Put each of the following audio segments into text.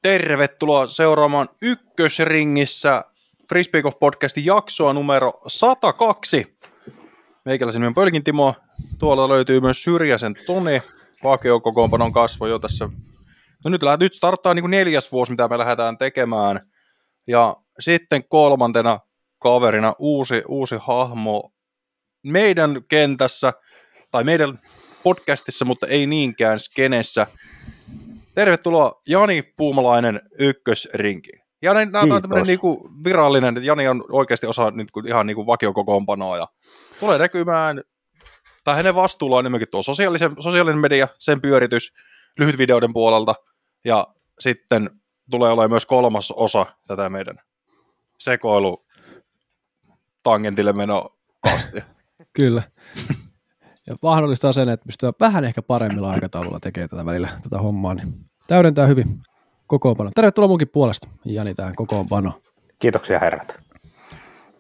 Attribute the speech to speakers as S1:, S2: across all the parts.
S1: Tervetuloa seuraamaan Ykkösringissä Frisbee Golf podcastin jaksoa numero 102. Meikäläisen nimen Pölkin Timo. Tuolla löytyy myös Syrjäsen Toni. Vakiokokoonpanon kasvo jo tässä. No nyt starttaa niin kuin 4. vuosi, mitä me lähdetään tekemään. Ja sitten 3. kaverina uusi hahmo meidän kentässä, tai meidän podcastissa, mutta ei niinkään skenessä. Tervetuloa Jani Puumalainen Ykkösrinkiin. Jani, tämä on tämmöinen niinku virallinen, että Jani on oikeasti osa niinku, ihan niinku vakiokokoonpanoa ja tulee näkymään, tai hänen vastuulla on enemmänkin tuo sosiaalinen media, sen pyöritys lyhytvideoiden puolelta, ja sitten tulee olemaan myös 3. osa tätä meidän sekoilu tangentille menokastia.
S2: Kyllä. Ja mahdollistaa sen, että pystytään vähän ehkä paremmilla aikataululla tekemään tätä välillä tätä hommaa, niin täydentää hyvin kokoonpano. Tervetuloa munkin puolesta, Jani, tähän kokoonpanoon.
S3: Kiitoksia herrat.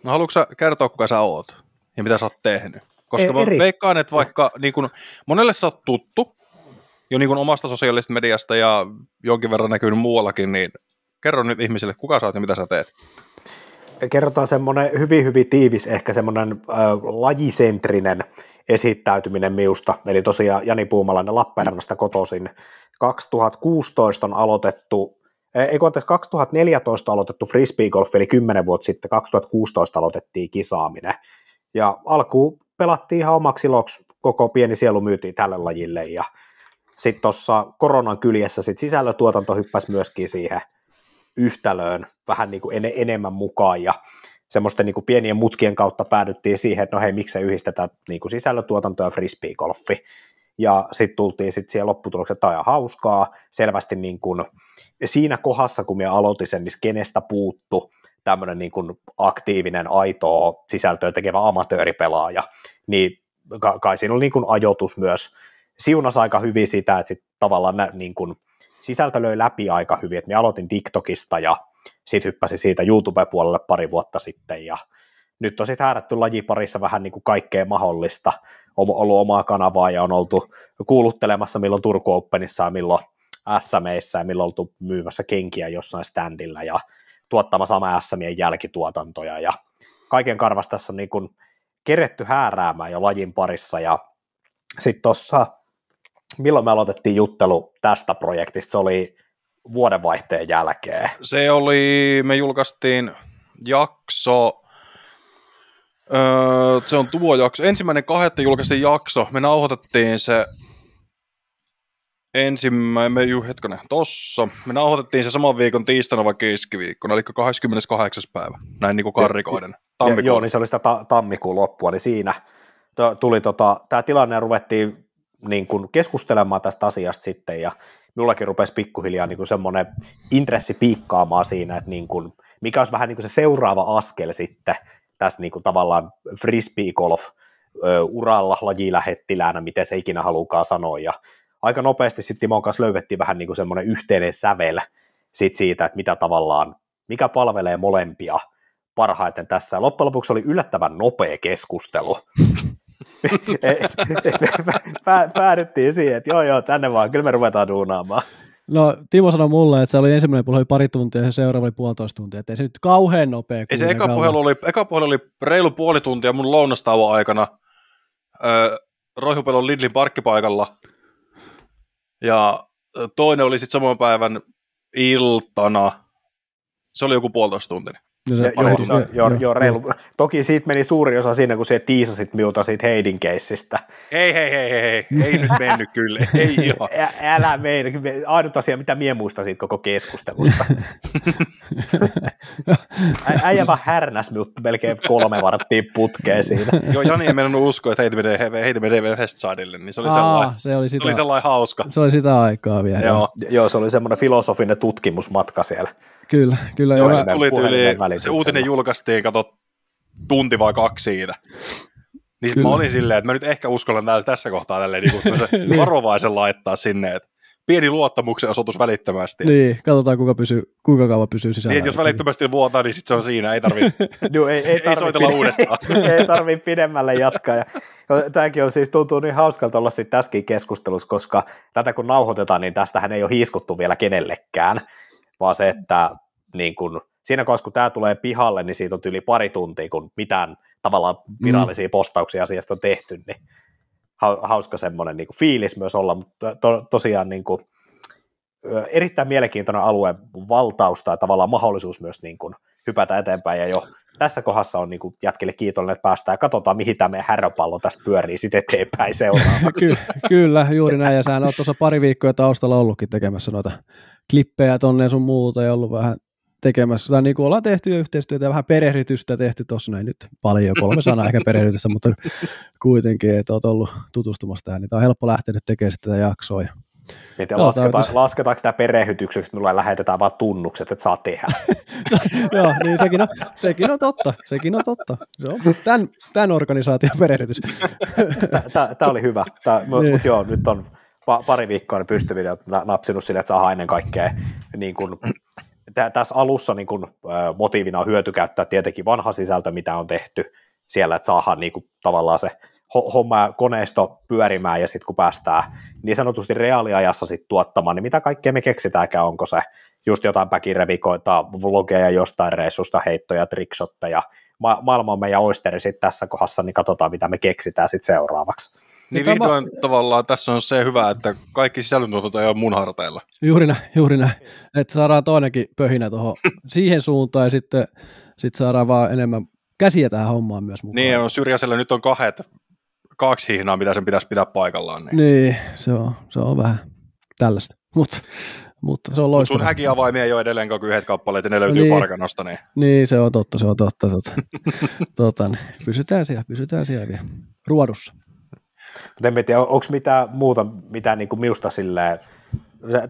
S1: No haluatko sä kertoa, kuka sä oot ja mitä sä oot tehnyt? Koska mä veikkaan, että vaikka niin kun, monelle sä oot tuttu jo niin kun omasta sosiaalisesta mediasta ja jonkin verran näkynyt muuallakin, niin kerro nyt ihmisille, kuka sä oot ja mitä sä teet.
S3: Kerrotaan semmoinen hyvin tiivis, ehkä semmoinen lajisentrinen esittäytyminen minusta, eli tosiaan Jani Puumalainen Lappeenrannasta kotoisin. 2016 on aloitettu, 2014 aloitettu frisbee golf, eli 10 vuotta sitten, 2016 aloitettiin kisaaminen. Ja alkuun pelattiin ihan omaksi iloksi, koko pieni sielu myytiin tälle lajille, ja sitten tuossa koronan kyljessä sit sisällötuotanto hyppäsi myöskin siihen yhtälöön vähän niin kuin enemmän mukaan, ja semmoisten niin kuin pienien mutkien kautta päädyttiin siihen, että no hei, miksi se yhdistetään niin kuin sisällötuotanto ja frisbee-golfi, ja sitten tultiin siihen lopputulokseen, että tämä on hauskaa, selvästi niin kuin siinä kohdassa, kun minä aloitin sen, niin kenestä puuttu tämmöinen niin kuin aktiivinen, aitoa sisältöä tekevä amatööripelaaja, niin kai siinä oli niin kuin ajoitus myös, siunasi aika hyvin sitä, että sitten tavallaan niin kuin sisältö löi läpi aika hyvin, että minä aloitin TikTokista ja sitten hyppäsin siitä YouTube-puolelle pari vuotta sitten ja nyt on sitten häärätty lajiparissa vähän niin kuin kaikkea mahdollista, on ollut omaa kanavaa ja on oltu kuuluttelemassa milloin Turku Openissa ja milloin SM:issä ja milloin oltu myymässä kenkiä jossain standilla ja tuottamassa sama SM:ien jälkituotantoja ja kaiken karvasta tässä on niin kuin keretty hääräämään jo lajin parissa ja sitten tuossa milloin me aloitettiin juttelu tästä projektista? Se oli vuodenvaihteen jälkeen.
S1: Se oli, me julkaistiin jakso, se on tuo jakso, 1.2. julkaistiin jakso, me nauhoitettiin se me nauhoitettiin se saman viikon tiistaina vai keskiviikkona, eli 28. päivä, näin niin kuin karrikoiden.
S3: Joo, niin se oli sitä tammikuun loppua, niin siinä tuli tämä tilanne ja ruvettiin niin kuin keskustelemaan tästä asiasta sitten, ja minullakin rupesi pikkuhiljaa niin kuin semmoinen intressi piikkaamaan siinä, että niin kuin, mikä olisi vähän niin kuin se seuraava askel sitten tässä niin kuin tavallaan frisbee-golf-uralla lajilähettiläänä, miten se ikinä haluukaan sanoa, ja aika nopeasti sitten Timon kanssa löydettiin vähän niin kuin semmoinen yhteinen sävel siitä, että mitä tavallaan, mikä palvelee molempia parhaiten tässä. Loppujen lopuksi oli yllättävän nopea keskustelu. Päädyttiin siihen, että joo, tänne vaan, kyllä me ruvetaan duunaamaan.
S2: No, Timo sanoi mulle, että se oli ensimmäinen puhelu pari tuntia ja se seuraava oli 1,5 tuntia, että ei se nyt kauhean nopea.
S1: Ei se eka puhelu oli reilu puoli tuntia mun lounastauon aikana Roihupelon Lidlin parkkipaikalla, ja toinen oli sitten saman päivän iltana, se oli joku 1,5 tuntia.
S3: Joo, reilu. Toki siitä meni suuri osa siinä, kun se tiisasit minulta siitä Heidin keissistä.
S1: Ei nyt mennyt kyllä, ei ihan.
S3: Älä mene, ainut asia, mitä mie muistan siitä koko keskustelusta. Äijä vaan härnäs minut melkein 3 varttia putkeen siinä.
S1: Joo, Jani ei mennyt uskoa, että heitä menee Westsidelle, niin se oli sellainen hauska.
S2: Se oli sitä aikaa vielä.
S3: Joo, se oli semmoinen filosofinen tutkimusmatka siellä.
S2: Kyllä.
S1: Joo, se tuli se uutinen julkaistiin, kato, tunti vai 2 siitä. Niin mä olin silleen, että mä nyt ehkä uskallan tässä kohtaa tälleen niin varovaisen laittaa sinne, että pieni luottamuksen osoitus välittömästi.
S2: Niin, katsotaan kuinka kauan pysyy sisällä.
S1: Niin, jos välittömästi vuotaa, niin sitten se on siinä, ei tarvitse ei soitella uudestaan.
S3: Ei tarvitse pidemmälle jatkaa. Ja tämäkin on siis tuntuu niin hauskalta olla sitten tässäkin keskustelussa, koska tätä kun nauhoitetaan, niin tästähän ei ole hiiskuttu vielä kenellekään, vaan se, että niin kun, siinä kohdassa kun tämä tulee pihalle, niin siitä on yli pari tuntia, kun mitään tavallaan virallisia postauksia asiasta on tehty, niin hauska semmoinen niin kuin fiilis myös olla, mutta tosiaan niin kuin, erittäin mielenkiintoinen alueen valtaus tai tavallaan mahdollisuus myös niin kuin, hypätä eteenpäin, ja jo tässä kohdassa on niin kuin, jätkille kiitollinen, että päästään ja katsotaan, mihin tämä meidän häröpallo tästä pyörii sitten eteenpäin seuraavaksi.
S2: Kyllä, juuri näin, ja sähän olet tuossa pari viikkoa taustalla ollutkin tekemässä noita klippejä tonne ja sun muuta, ja ollut vähän tekemässä, tai niin kuin ollaan tehty jo yhteistyötä ja vähän perehdytystä tehty tuossa näin nyt paljon, 3 sanaa ehkä perehdytystä, mutta kuitenkin, että olet ollut tutustumassa tähän, niin tämä on helppo lähteä nyt tekemään tätä jaksoa.
S3: Lasketaanko tämä perehdytykseksi, minulle lähetetään vaan tunnukset, että saa tehdä.
S2: Joo, niin sekin on totta. Se on tämän organisaation perehdytys.
S3: Tämä oli hyvä, mutta joo, nyt on pari viikkoa pystyvideot napsinut sille, että saadaan ennen kaikkea niin kuin, tässä alussa niin kuin, motiivina on hyötykäyttää tietenkin vanha sisältö, mitä on tehty siellä, että saadaan niin kuin, tavallaan se homma koneisto pyörimään, ja sitten kun päästään niin sanotusti reaaliajassa sit tuottamaan, niin mitä kaikkea me keksitäänkään, onko se just jotain päkirevikoita, vlogeja jostain reissusta, heittoja, trickshotteja, maailma on meidän oisteri sitten tässä kohdassa, niin katsotaan, mitä me keksitään sitten seuraavaksi.
S1: Niin vihdoin tavallaan tässä on se hyvä, että kaikki sisällöntuotanto ei ole mun harteilla.
S2: Juuri näin. Että saadaan toinenkin pöhinä tuohon siihen suuntaan, ja sitten saadaan vaan enemmän käsiä tähän hommaan myös mukaan.
S1: Niin, on Syrjäsellä nyt on 2 hihnaa, mitä sen pitäisi pitää paikallaan.
S2: Niin se on vähän tällaista, mutta se on loistavaa.
S1: Sun häkiavaimia ei ole edelleen kuin 1 kappaleet, ja ne löytyy Parkanosta. Niin
S2: se on totta. Pysytään siellä vielä ruodussa.
S3: En tiedä, onko mitään muuta, mitä niin kuin minusta silleen,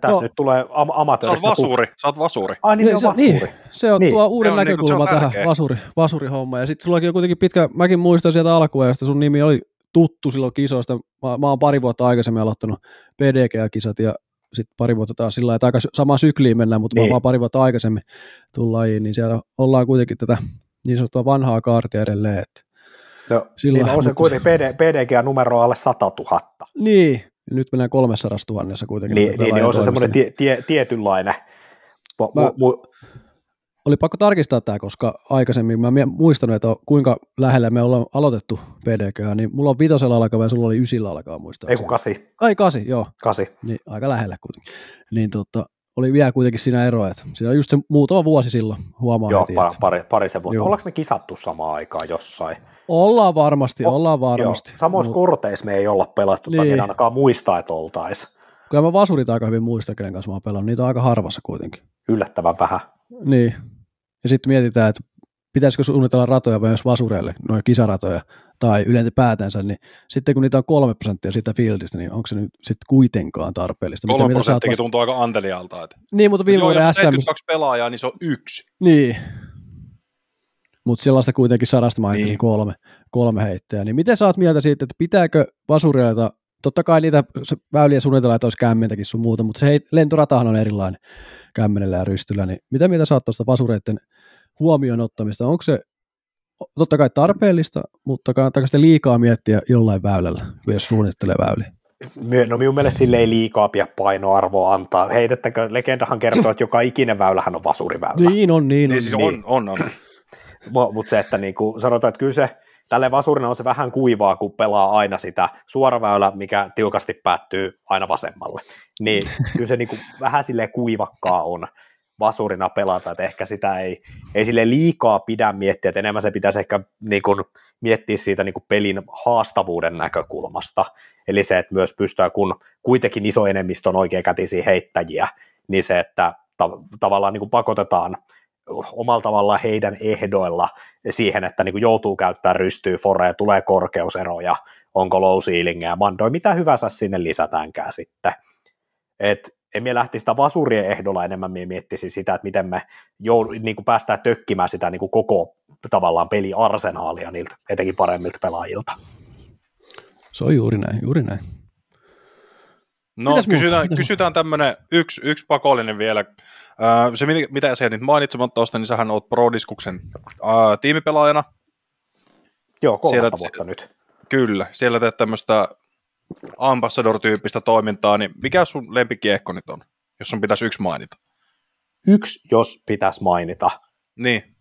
S3: tässä nyt tulee amatööristä.
S1: Sä oot vasuri.
S3: Ai niin, on vasuri.
S2: Niin, se on tuo uuden näkökulma tähän vasurihommaan. Ja sitten sullakin on kuitenkin pitkä, mäkin muistan sieltä alkuajasta, sun nimi oli tuttu silloin kisoista. Mä oon pari vuotta aikaisemmin aloittanut PDG-kisat, ja sitten pari vuotta taas sillä lailla, aika samaan sykliin mennään, mutta mä vaan pari vuotta aikaisemmin tullut lajiin, niin siellä ollaan kuitenkin tätä niin sanottua vanhaa kaartia edelleen.
S3: Niin on se kuitenkin PDG-numero alle 100 000.
S2: Niin, nyt mennään 300 000 kuitenkin.
S3: Niin on se semmoinen tietynlainen.
S2: Oli pakko tarkistaa tämä, koska aikaisemmin mä muistanut, että kuinka lähellä me ollaan aloitettu PDG, niin mulla on 5 alkava ja sulla oli 9 alkava muistaa.
S3: Ei kun 8.
S2: Ai 8, joo.
S3: 8.
S2: Niin, aika lähellä kuitenkin. Niin oli vielä kuitenkin siinä eroa, että siinä on just se muutama vuosi silloin, huomaa
S3: joo,
S2: heti.
S3: parisen vuotta. Ollaanko me kisattu samaan aikaan jossain?
S2: Ollaan varmasti.
S3: Samoissa korteissa me ei olla pelattu, tai en ainakaan muistaa, että oltaisiin.
S2: Kyllä mä vasurit aika hyvin muistan, kenen kanssa mä oon pelannut. Niitä on aika harvassa kuitenkin.
S3: Yllättävän vähän.
S2: Niin. Ja sitten mietitään, että pitäisikö suunnitella ratoja myös vasureille, noin kisaratoja, tai yleensä päätänsä, niin sitten kun niitä on 3% siitä fieldistä, niin onko se nyt sitten kuitenkaan tarpeellista?
S1: 3% tuntuu aika antelialta. Että...
S2: Niin, mutta viime vuoden
S1: jos
S2: SM...
S1: 72 pelaajaa, niin se on 1.
S2: Niin. Mutta sellaista kuitenkin 100 mainittiin 3 heittäjää. Niin miten sä oot mieltä siitä, että pitääkö vasureilta, totta kai niitä väyliä suunnitellaan, että olisi kämmentäkin sun muuta, mutta se lentoratahan on erilainen kämmenellä ja rystyllä, niin mitä mieltä sä oot tuosta vasureiden huomioon ottamista? Onko se totta kai tarpeellista, mutta kannattaako sitä liikaa miettiä jollain väylällä, jos suunnittelee väyliä?
S3: No minun mielestä sille ei liikaa pidä painoarvoa antaa. Heitettäkö, legendahan kertoo, että joka ikinen väylähän on vasuriväylä.
S2: Niin on.
S1: Siis on.
S3: Mutta se, että niin kuin sanotaan, että kyllä se tälleen vasurina on se vähän kuivaa, kun pelaa aina sitä suoraväylä, mikä tiukasti päättyy aina vasemmalle. Niin kyllä se niin kuin vähän silleen kuivakkaa on vasurina pelata, että ehkä sitä ei sille liikaa pidä miettiä, että enemmän se pitäisi ehkä niin kuin miettiä siitä niin kuin pelin haastavuuden näkökulmasta. Eli se, että myös pystyy, kun kuitenkin iso enemmistö on oikeakätisiä heittäjiä, niin se, että tavallaan niin kuin pakotetaan omalla tavallaan heidän ehdoilla siihen, että niin kuin joutuu käyttämään rystyä, foreja, tulee korkeuseroja, onko low ceilingejä, mandoi, mitä hyvänsä sinne lisätäänkään sitten. En me lähtisi sitä vasurien ehdolla enemmän, me miettisi sitä, että miten me niin kuin päästään tökkimään sitä niin kuin koko tavallaan peliarsenaalia niiltä, etenkin paremmilta pelaajilta.
S2: Se on juuri näin.
S1: No kysytään tämmöinen yksi pakollinen vielä. Se, mitä sä nyt mainitsemaan tuosta, niin sähän oot Pro-diskuksen tiimipelaajana.
S3: Joo, 3 vuotta nyt.
S1: Kyllä, siellä teet tämmöistä ambassador-tyyppistä toimintaa, niin mikä sun lempikiekko nyt on, jos sun pitäisi yksi mainita?
S3: Yksi, jos pitäisi mainita.
S1: Niin.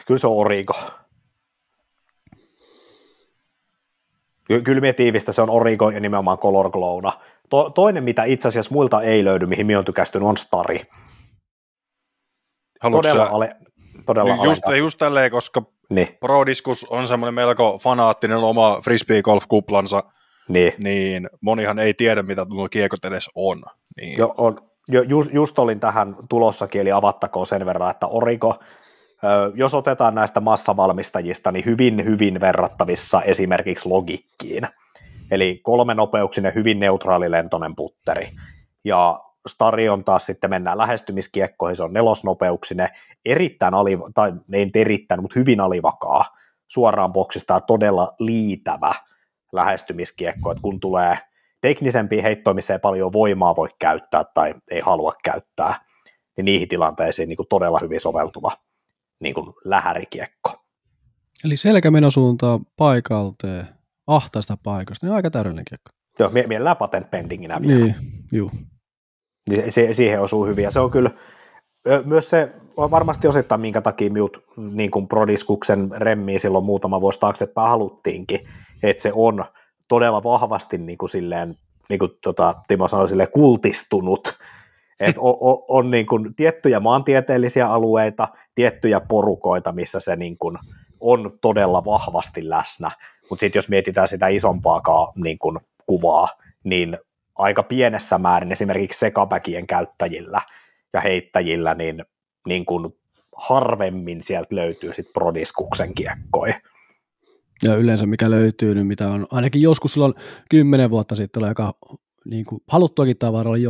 S3: Kyllä se on Origo. Kyllä minä tiivistä, se on Origo ja nimenomaan Color Glowna. Toinen, mitä itse asiassa muilta ei löydy, mihin minä olen tykästynyt, on Stari. Todella
S1: just tälleen, koska
S3: niin.
S1: Pro-diskus on semmoinen melko fanaattinen oma frisbee-golf-kuplansa, niin monihan ei tiedä, mitä nuo kiekot edes on. Niin.
S3: Just olin tähän tulossakin, eli avattakoon sen verran, että Origo, jos otetaan näistä massavalmistajista, niin hyvin, hyvin verrattavissa esimerkiksi Logickiin. Eli 3-nopeuksinen, hyvin neutraalilentoinen putteri. Ja Stari on taas sitten, mennään lähestymiskiekkoihin, se on 4-nopeuksinen, mutta hyvin alivakaa, suoraan boksista ja todella liitävä lähestymiskiekko, että kun tulee teknisempiä heittoja, missä ei paljon voimaa voi käyttää tai ei halua käyttää, niin niihin tilanteisiin niin kuin todella hyvin soveltuva niin kuin lähärikiekko.
S2: Eli selkämenosuuntaan paikalteen ahtaista paikasta, niin aika täydellinen kiekko.
S3: Joo, mielellään patent pendinginä vielä.
S2: Niin, juu.
S3: Siihen osuu hyvin, ja se on kyllä myös se, varmasti osittain minkä takia minut niin kuin Pro-diskuksen remmiä silloin muutama vuosi taaksepäin haluttiinkin, että se on todella vahvasti niin kuin silleen, niin kuin Timo sanoi, silleen kultistunut, että on niin kuin tiettyjä maantieteellisiä alueita, tiettyjä porukoita, missä se niin kuin on todella vahvasti läsnä, mutta sitten jos mietitään sitä isompaakaan niin kuin kuvaa, niin aika pienessä määrin esimerkiksi sekapäkien käyttäjillä ja heittäjillä, niin kuin harvemmin sieltä löytyy sitten Pro-diskuksen kiekkoja.
S2: Ja yleensä mikä löytyy, niin mitä on ainakin joskus silloin 10 vuotta sitten oli aika niin kuin haluttuakin tavara oli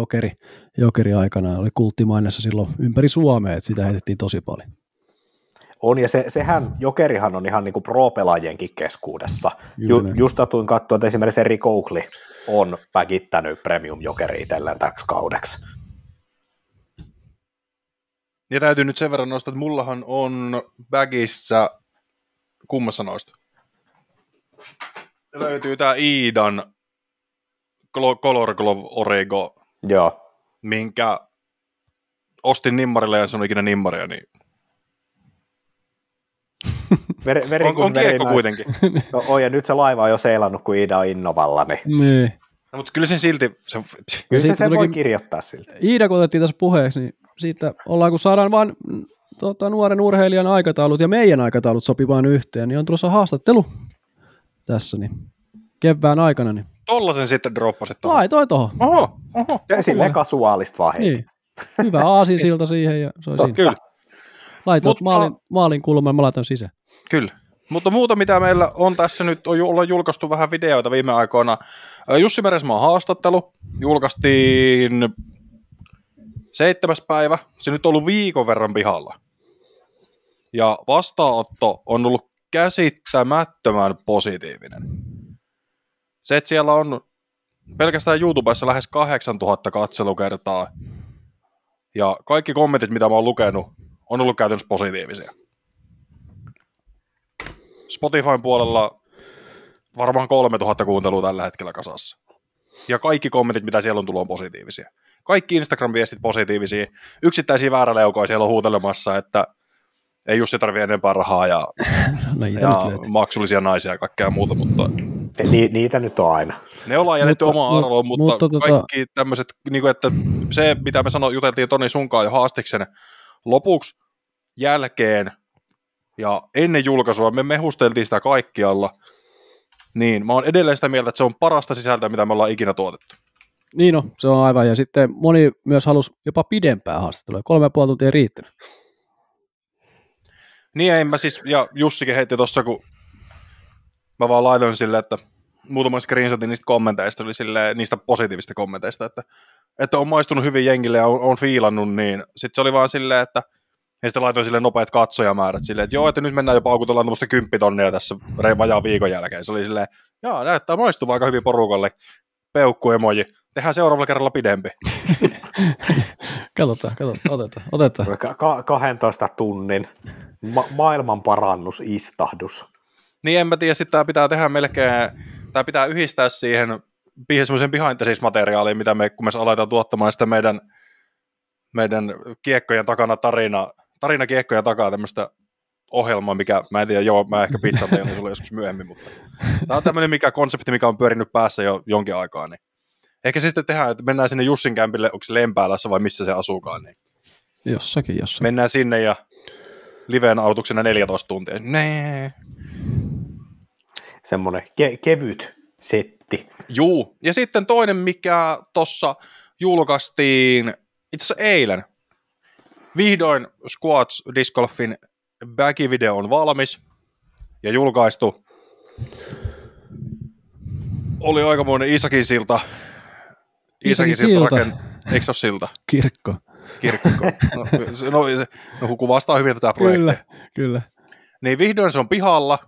S2: jokeri aikana, oli kulttimainessa silloin ympäri Suomea, että sitä heitettiin tosi paljon.
S3: On, ja sehän, jokerihan on ihan niin kuin pro-pelaajienkin keskuudessa. Just satuin katsoa, että esimerkiksi Eric Oakley on päkittänyt premium-jokeri itselleen täksi kaudeksi.
S1: Ja täytyy nyt sen verran nostaa, että mullahan on bagissa kummassa noista. Löytyy tää Iidan Color Glove Origo,
S3: joo,
S1: minkä ostin nimmarille ja en sano ikinä nimmaria, niin on kiekko kuitenkin.
S3: No, ja nyt se laiva on jo seilannut, kun Iida on Innovalla. Niin.
S1: No, mutta kyllä sen silti
S3: Kyllä se voi kirjoittaa silti.
S2: Iida, kun otettiin tässä puheeksi, niin siitä ollaan, kun saadaan vaan nuoren urheilijan aikataulut ja meidän aikataulut sopivaan yhteen, niin on tulossa haastattelu tässä niin kevään aikana. Niin
S1: tollasen sitten droppasit tuohon.
S2: Laitoin tuohon.
S3: Oho. Ja silleen kasuaalista vaan heitit.
S2: Niin. Hyvä aasinsilta siihen ja se on siinä.
S1: Kyllä.
S2: Laitoin maalin kulman, mä laitan sisään.
S1: Kyllä. Mutta muuta, mitä meillä on tässä nyt, ollaan julkaistu vähän videoita viime aikoina. Jussi Meresmaan haastattelu julkaistiin 7. päivä. Se nyt on ollut viikon verran pihalla. Ja vastaanotto on ollut käsittämättömän positiivinen. Se, että siellä on pelkästään YouTubessa lähes 8000 katselukertaa. Ja kaikki kommentit, mitä mä oon lukenut, on ollut käytännössä positiivisia. Spotifyn puolella varmaan 3000 kuuntelua tällä hetkellä kasassa. Ja kaikki kommentit, mitä siellä on tullut, on positiivisia. Kaikki Instagram-viestit positiivisia. Yksittäisiä vääräleukoja siellä on huutelemassa, että ei Jussi tarvitse enempää rahaa ja maksullisia naisia ja kaikkea muuta, mutta
S3: niitä nyt on aina.
S1: Ne ollaan jätetty omaan arvoon, mutta kaikki tämmöiset, niin kuin, että se mitä me juteltiin Toni sunkaan jo haastiksen lopuksi jälkeen ja ennen julkaisua, me mehusteltiin sitä kaikkialla, niin mä oon edelleen sitä mieltä, että se on parasta sisältöä, mitä me ollaan ikinä tuotettu.
S2: Niin no, se on aivan, ja sitten moni myös halusi jopa pidempää haastattelua, 3,5 tuntia riittänyt.
S1: Niin en mä siis, ja Jussikin heitti tossa, kun mä vaan laitoin silleen, että muutama screenshotin niistä kommenteista, oli silleen, niistä positiivista kommenteista, että on maistunut hyvin jengille ja on fiilannut, niin sitten se oli vaan silleen, että ja sitten laitoin silleen nopeat katsojamäärät silleen, että joo, että nyt mennään jo paukutellaan tuommoista 10 tonnia tässä vajaan viikon jälkeen. Se oli silleen, jaa, näyttää maistuvaa aika hyvin porukalle. peukkuemoji. Tehdään seuraavalla kerralla pidempi.
S2: Katsotaan, otetaan.
S3: 12 tunnin maailman parannusistahdus.
S1: Niin en mä tiedä, sitten tää pitää tehdä melkein, tää pitää yhdistää siihen semmoisen behind the scenes -materiaaliin, mitä me, kun me aletaan tuottamaan sitä meidän kiekkojen takana tarina kiekkojen takaa tämmöistä ohjelmaa, mikä, mä en tiedä, mä ehkä pizzan tein sulle joskus myöhemmin, mutta tää on tämmöinen konsepti, mikä on pyörinyt päässä jo jonkin aikaa, niin ehkä sitten tehdään, että mennään sinne Jussin kämpille, onko se Lempäälässä vai missä se asuukaan, niin
S2: Jossakin.
S1: mennään sinne ja liveen aloituksena 14 tuntia. Nee.
S3: Semmoinen kevyt setti.
S1: Juu, ja sitten toinen, mikä tossa julkaistiin itse asiassa eilen. Vihdoin Squats Disc Golfin back-video on valmis ja julkaistu. Oli aikamoinen Isakin silta. Eikö se ole silta?
S2: Kirkko.
S1: No kuvastaa hyvin tätä projektia.
S2: Kyllä.
S1: Niin vihdoin se on pihalla.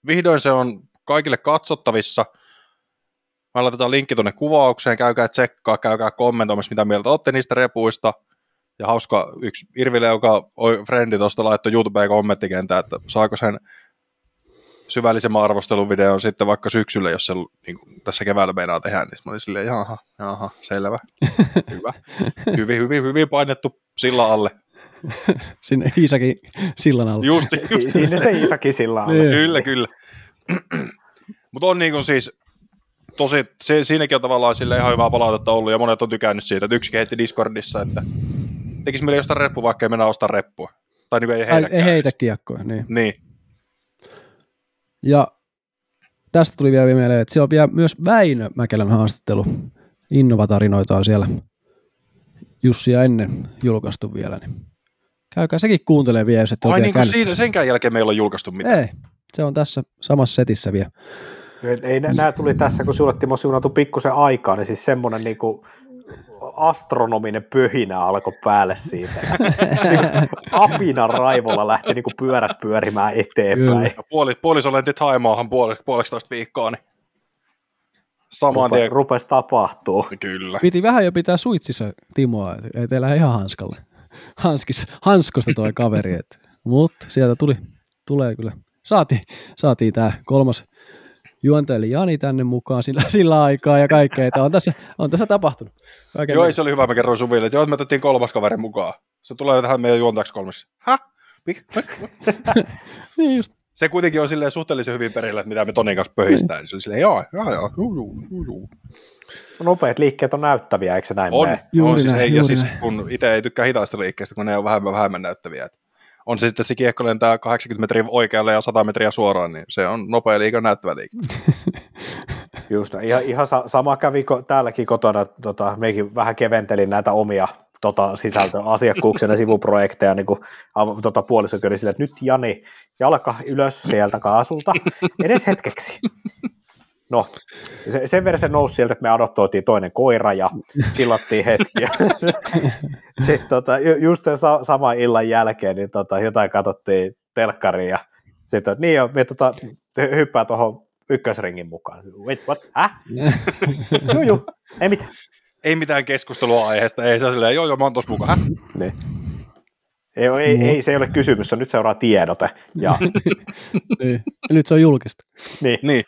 S1: Vihdoin se on kaikille katsottavissa. Mä laitetaan linkki tuonne kuvaukseen. Käykää tsekkaa, käykää kommentoimassa, mitä mieltä olette niistä repuista. Ja hauska yksi Irville, joka frendi tuosta laittoi YouTubeen kommenttikentään, että saako sen syvällisemmän arvosteluvideon sitten vaikka syksyllä, jos se niin tässä keväällä meinaa tehdä, niin mä olin silleen, jaha, selvä, hyvä, hyvin painettu sillan alle.
S2: Sinne Iisakin sillan alle.
S1: Just
S3: Sinne se Iisakin sillan alle.
S1: Kyllä. Mutta on niin kuin siis, tosi, siinäkin on tavallaan sille ihan hyvää palautetta ollut, ja monet on tykännyt siitä, että yksi kehitti Discordissa, että tekisi meille jostain reppu, vaikka ei mennä ostaa reppua. Tai niin kuin
S2: ei heitä kiekkoja, niin. Ja tästä tuli vielä mieleen, että siellä on vielä myös Väinö Mäkelän haastattelu. Innovatarinoita on siellä Jussia ennen julkaistu vielä. Niin käykää sekin kuuntelemaan vielä, jos ette ole
S1: niin kuin senkään jälkeen meillä on julkaistu mitään.
S2: Ei, se on tässä samassa setissä vielä.
S3: Ei, nämä tuli tässä, kun sinulle Timo siunattu pikkusen aikaa, niin siis semmoinen niinku astronominen pöhinä alkoi päälle siitä. Apinan raivolla lähti niinku pyörät pyörimään eteenpäin.
S1: Puoliso lenti Taimaahan puolestoista viikkoa, niin samaan tien.
S3: Rupesi tapahtuu.
S1: Kyllä.
S2: Piti vähän jo pitää suitsissa Timoa, ei teillä ihan hanskalle. Hanskosta toi kaveri, mutta sieltä tulee kyllä. Saatiin tämä kolmas juontaja Jani tänne mukaan sillä aikaa ja kaikkea, että on tässä tapahtunut.
S1: Joo, se oli hyvä, mä kerroin Suville, että me otettiin kolmas kaveri mukaan. Se tulee tähän meidän juontajaksi kolmessa.
S2: Niin just.
S1: Se kuitenkin on silleen suhteellisen hyvin perillä, että mitä me Tonin kanssa pöhistään. Niin se oli silleen, joo.
S3: Nopeat liikkeet on näyttäviä, eikö se näin mene?
S1: Siis kun itse ei tykkää hitaista liikkeistä, kun ne on vähemmän näyttäviä. On se sitten se kiekko lentää 80 metriä oikealle ja 100 metriä suoraan, niin se on nopea liike, näyttävä liike.
S3: Just, ihan sama kävi täälläkin kotona, meikin vähän keventelin näitä omia sisältöasiakkuuksena sivuprojekteja, niin kuin puoliso köli sille, että nyt Jani, jalka ylös sieltä kaasulta, edes hetkeksi. No, sen verran se nousi sieltä, että me adoptoitiin toinen koira ja chillattiin hetkiä. Sitten just sen saman illan jälkeen niin jotain katsottiin telkkariin ja sitten, niin jo, me hyppää tuohon ykkösringin mukaan. Wait, what? Joo, ei mitään.
S1: Ei mitään keskustelua aiheesta, ei se silleen, joo, mä oon tossa mukaan.
S3: Niin. Ei, se ei ole kysymys, nyt seuraa tiedote. Ja
S2: niin. Nyt se on julkista.
S3: Niin.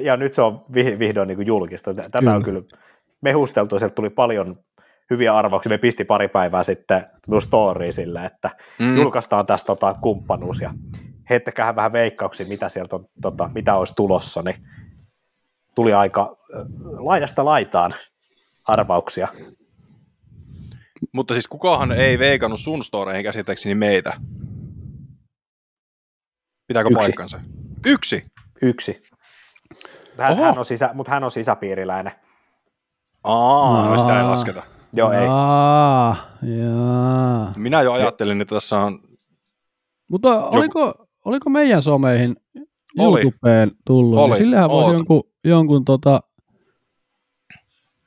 S3: Ja nyt se on vihdoin niin kuin julkista. Tätä on kyllä mehusteltu, sieltä tuli paljon hyviä arvauksia. Me pisti pari päivää sitten myös storyin sille, että julkaistaan tästä kumppanuus ja heittäkää vähän veikkauksia, mitä sieltä on, mitä olisi tulossa, niin tuli aika laidasta laitaan arvauksia.
S1: Mutta siis kukahan ei veikannut sun storeihin käsittääkseni meitä? Pitääkö paikkansa? Yksi.
S3: Mutta hän on sisäpiiriläinen.
S1: No sitä ei lasketa.
S3: Joo, ei.
S2: Jaa.
S1: Minä jo ajattelin, että tässä on...
S2: Mutta oliko meidän someihin YouTubeen tullut? Niin sillähän voisi jonkun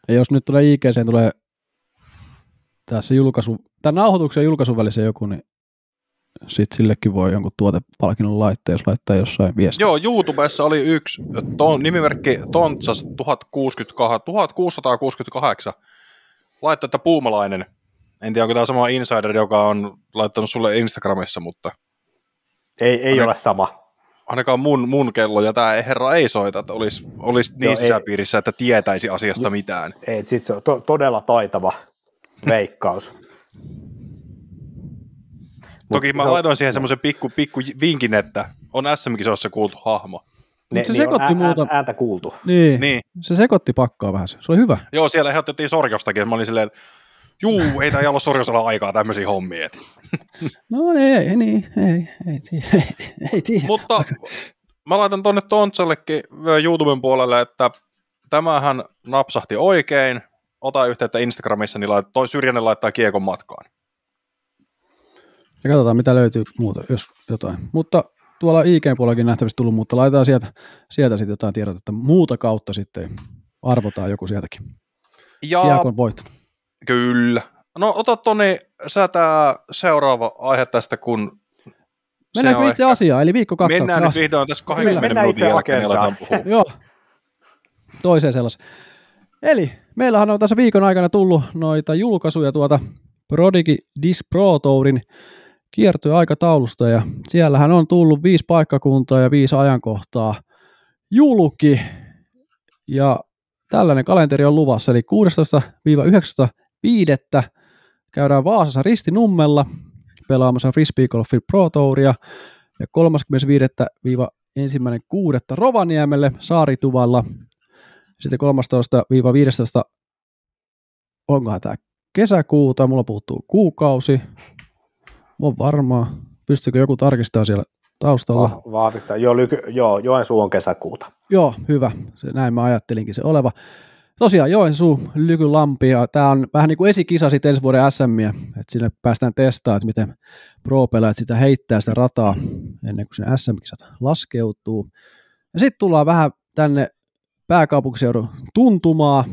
S2: ja jos nyt tulee IGC:n tulee tässä tämän nauhoituksen ja julkaisun välissä joku, niin sitten sillekin voi jonkun tuotepalkinnon laittaa, jos laittaa jossain viestiä.
S1: Joo, YouTubessa oli yksi nimimerkki Tontsas 1668. Laittoi, että puumalainen. En tiedä, onko tämä sama insider, joka on laittanut sulle Instagramissa, mutta...
S3: Ei ole sama.
S1: Ainakaan mun kello, ja tämä herra ei soita, että olisi niin sisäpiirissä, että tietäisi asiasta mitään.
S3: Ei, sit se on todella taitava veikkaus.
S1: Toki mä laitoin siihen semmoisen pikku vinkin, että on SM-kisoissa kuultu hahmo.
S2: Mutta se sekoitti muuta.
S3: Ääntä kuultu.
S2: Niin. Se sekoitti pakkaa vähän. Se oli hyvä.
S1: Joo, siellä ehdotettiin Sorjostakin, että mä olin silleen, ei täällä ole Sorjosella aikaa tämmöisiä hommia.
S2: No ei tiedä.
S1: Mutta mä laitan tonne Tontsallekin YouTuben puolelle, että tämähän napsahti oikein. Ota yhteyttä Instagramissa, niin toi Syrjänen laittaa kiekon matkaan.
S2: Ja katsotaan, mitä löytyy muuta, jos jotain. Mutta tuolla IG:n puolellakin nähtävästi tullut, mutta laitetaan sieltä sitten jotain tiedotetta. Muuta kautta sitten arvotaan joku sieltäkin.
S1: Ja
S2: kiekon voittanut.
S1: Kyllä. No ota Toni, sä tää seuraava aihe tästä, kun...
S2: Mennäänkö itse asiaan, eli viikkokatsauksen
S1: Mennään nyt vihdoin tässä 20 minuutin jälkeen, niin aletaan puhua.
S2: Joo, toiseen Eli meillähän on tässä viikon aikana tullut noita julkaisuja Prodigy Disc Pro Tourin kiertueaikataulusta, ja siellähän on tullut 5 paikkakuntaa ja 5 ajankohtaa julki, ja tällainen kalenteri on luvassa, eli 16-19.5. käydään Vaasassa Ristinummella pelaamassa Frisbeegolfin Pro Touria, ja 35-1.6. Rovaniemelle Saarituvalla, sitten 13-15. onkohan tämä kesäkuuta, mulla puuttuu kuukausi, on varmaa, pystyykö joku tarkistamaan siellä taustalla?
S3: Vahvistaa, joo, Joensuu on kesäkuuta.
S2: Joo, hyvä, näin mä ajattelinkin se oleva. Tosiaan Joensuu, Lykylampi, ja tämä on vähän niin kuin esikisa sitten ensi vuoden SM:iä, että sinne päästään testaamaan, että miten pro-pelaajat sitä heittää sitä rataa ennen kuin sinne SM-kisat laskeutuu. Ja sitten tullaan vähän tänne pääkaupunkiseudun tuntumaa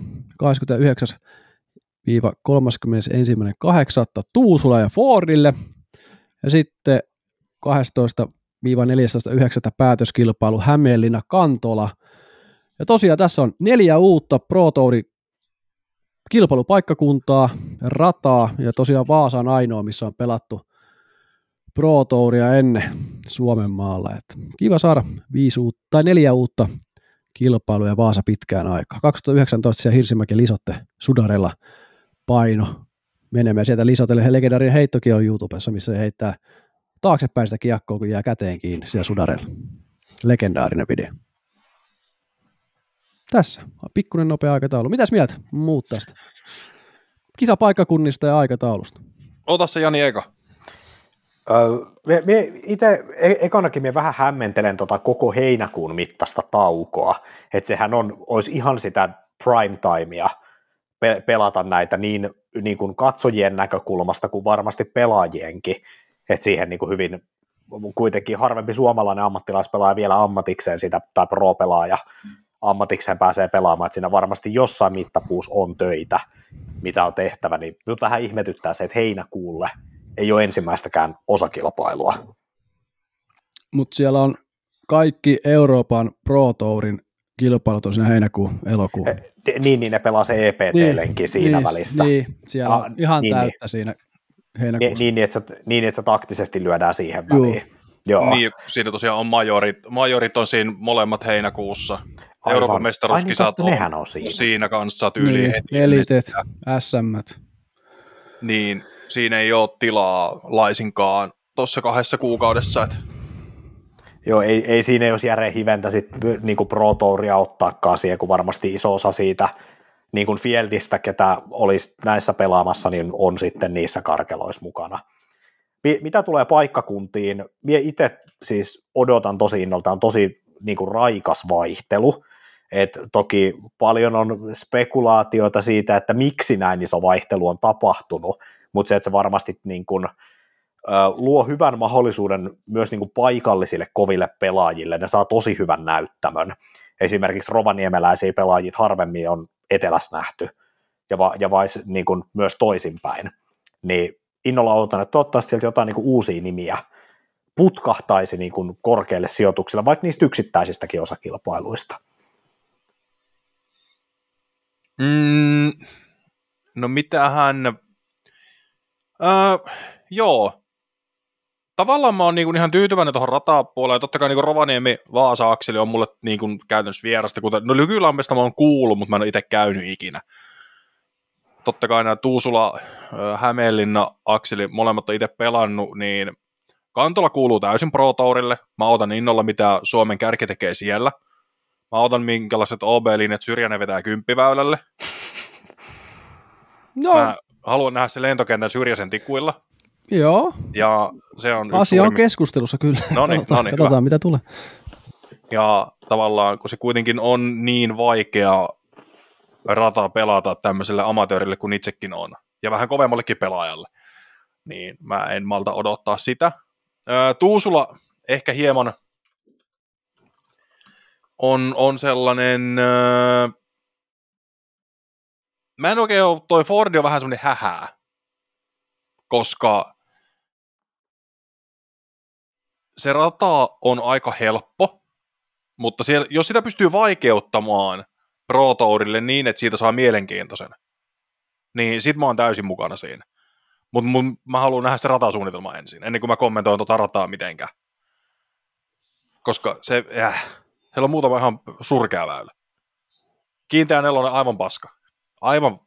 S2: 29-31.8. Tuusula ja Fordille, ja sitten 12-14.9. päätöskilpailu Hämeenlinna Kantola. Ja tosiaan tässä on 4 uutta Pro Tourin kilpailupaikkakuntaa, rataa, ja tosiaan Vaasa on ainoa, missä on pelattu Pro Touria ennen Suomen maalla. Et kiva saada 4 uutta kilpailuja Vaasa pitkään aikaa. 2019 siellä Hirsimäki Lisotte Sudarella paino menemään. Sieltä Lisotelle legendaarinen heittokin on YouTubessa, missä se heittää taaksepäin sitä kiekkoa, kun jää käteen kiinni siellä Sudarella. Legendaarinen video. Tässä pikkuinen nopea aikataulu. Mitäs mieltä muut tästä? Kisapaikkakunnista ja aikataulusta.
S1: Ota se Jani eka.
S3: Itse ekanakin me vähän hämmentelen koko heinäkuun mittaista taukoa, että sehän olisi ihan sitä prime timea pelata näitä niin kuin katsojien näkökulmasta kuin varmasti pelaajienkin, että siihen niin kuin hyvin kuitenkin harvempi suomalainen ammattilaispelaaja vielä ammatikseen sitä tai pro-pelaaja ammatikseen pääsee pelaamaan, että siinä varmasti jossain mittapuussa on töitä, mitä on tehtävä, niin nyt vähän ihmetyttää se, että heinäkuulle ei ole ensimmäistäkään osakilpailua.
S2: Mutta siellä on kaikki Euroopan Pro Tourin kilpailut on siinä heinäkuun, elokuun.
S3: Niin ne pelaa se EPT-lenkin siinä välissä.
S2: Niin, siellä on ihan täyttä siinä heinäkuussa.
S3: Niin, että se taktisesti lyödään siihen väliin. Joo.
S1: Niin, siinä tosiaan on majorit on siinä molemmat heinäkuussa.
S3: Aivan.
S1: Euroopan mestaruuskisat
S3: on
S1: siinä kanssa tyyliin
S2: heti. Elitet, SM.
S1: Niin, siinä ei ole tilaa laisinkaan tuossa 2 kuukaudessa. Että...
S3: Joo, ei siinä olisi järeen hiventä sitten niin Pro Touria ottaakaan siihen, kun varmasti iso osa siitä niin kuin Fieldistä, ketä olisi näissä pelaamassa, niin on sitten niissä karkeloissa mukana. Mitä tulee paikkakuntiin, minä itse siis odotan tosi innoltaan tosi niin kuin raikas vaihtelu, että toki paljon on spekulaatioita siitä, että miksi näin iso vaihtelu on tapahtunut, mutta se, että se varmasti niin kuin, luo hyvän mahdollisuuden myös niin kuin paikallisille koville pelaajille, ne saa tosi hyvän näyttämön. Esimerkiksi rovaniemeläisiä pelaajia harvemmin on etelässä nähty, ja niin kuin myös toisinpäin. Niin innolla odotan, että toivottavasti sieltä jotain niin kuin uusia nimiä putkahtaisi niin kuin korkealle sijoituksille, vaikka niistä yksittäisistäkin osakilpailuista.
S1: No mitähän, joo, tavallaan mä oon niinku ihan tyytyväinen tuohon ratapuoleen, totta kai niinku Rovaniemi-Vaasa-akseli on mulle niinku käytännössä vierasta, kuten no Lykylammesta mä oon kuullut, mutta mä en ole itse käynyt ikinä. Totta kai nämä Tuusula-Hämeenlinna-akseli, molemmat on itse pelannut, niin Kantola kuuluu täysin Pro Tourille, mä odotan innolla mitä Suomen kärki tekee siellä. Mä odotan minkälaiset OB-linjat Syrjänen vetää kymppiväylälle.
S2: No.
S1: Mä haluan nähdä se lentokentän Syrjäsen tikuilla.
S2: Joo.
S1: Ja se on
S2: asia on keskustelussa kyllä. Katsotaan mitä tulee.
S1: Ja tavallaan, kun se kuitenkin on niin vaikea rata pelata tämmöiselle amatöörille kuin itsekin on, ja vähän kovemmallekin pelaajalle, niin mä en malta odottaa sitä. Tuusula ehkä hieman on sellainen, mä en oikein ole, toi Fordi on vähän semmoinen hähää, koska se rata on aika helppo, mutta siellä, jos sitä pystyy vaikeuttamaan Pro Tourille niin, että siitä saa mielenkiintoisen, niin sit mä oon täysin mukana siinä. Mutta mä haluan nähdä se ratasuunnitelma ensin, ennen kuin mä kommentoin tota rataa mitenkään. Koska siellä on muutama ihan surkea väylä. Kiinteä nelonen aivan paska. Aivan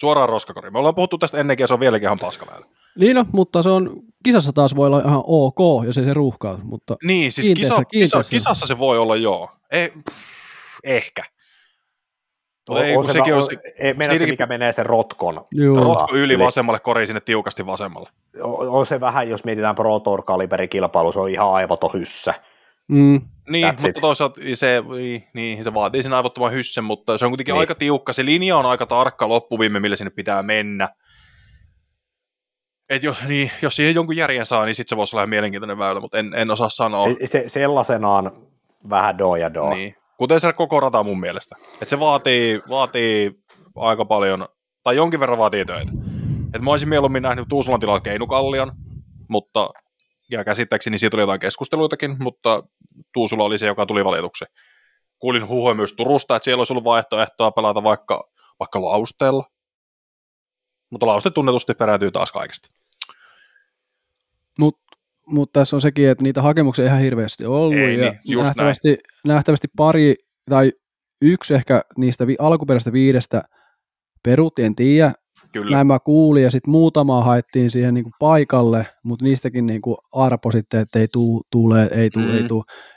S1: suoraan roskakoriin. Me ollaan puhuttu tästä ennenkin, ja se on vieläkin ihan paskaväylä.
S2: Niin no, mutta se on, kisassa taas voi olla ihan ok, jos ei se ruuhkaa. Mutta
S1: niin, siis kisassa se voi olla joo. Ehkä.
S3: Meinaat se, mikä menee sen rotkon.
S1: Rotko yli vasemmalle, kori sinne tiukasti vasemmalle.
S3: On se vähän, jos mietitään Pro Tour-kaliberikilpailu, se on ihan aivoton hyssä.
S1: Niin, mutta toisaalta se vaatii sen aivottoman hyssen, mutta se on kuitenkin aika tiukka. Se linja on aika tarkka loppuviime, millä sinne pitää mennä. Et jos siihen jonkun järjen saa, niin sitten se voisi olla ihan mielenkiintoinen väylä, mutta en osaa sanoa.
S3: Sellaisenaan vähän do ja do.
S1: Niin. Kuten se koko rata mun mielestä. Et se vaatii aika paljon, tai jonkin verran vaatii töitä. Et mä olisin mieluummin nähnyt Tuusulan tilalla Keinukallion, mutta, ja käsittääkseni siitä oli jotain keskusteluitakin, mutta Tuusula oli se, joka tuli valituksi. Kuulin huhuja myös Turusta, että siellä olisi ollut vaihtoehtoa pelata vaikka Lausteella. Mutta Lauste tunnetusti perääntyy taas kaikesta.
S2: Mutta tässä on sekin, että niitä hakemuksia ei ihan hirveästi ollut, ja nähtävästi pari tai yksi ehkä niistä alkuperäistä 5 peruttiin, en tiedä.
S1: Kyllä.
S2: Näin mä kuulin, ja sitten muutamaa haettiin siihen niinku paikalle, mutta niistäkin niinku arpo sitten, että ei tule.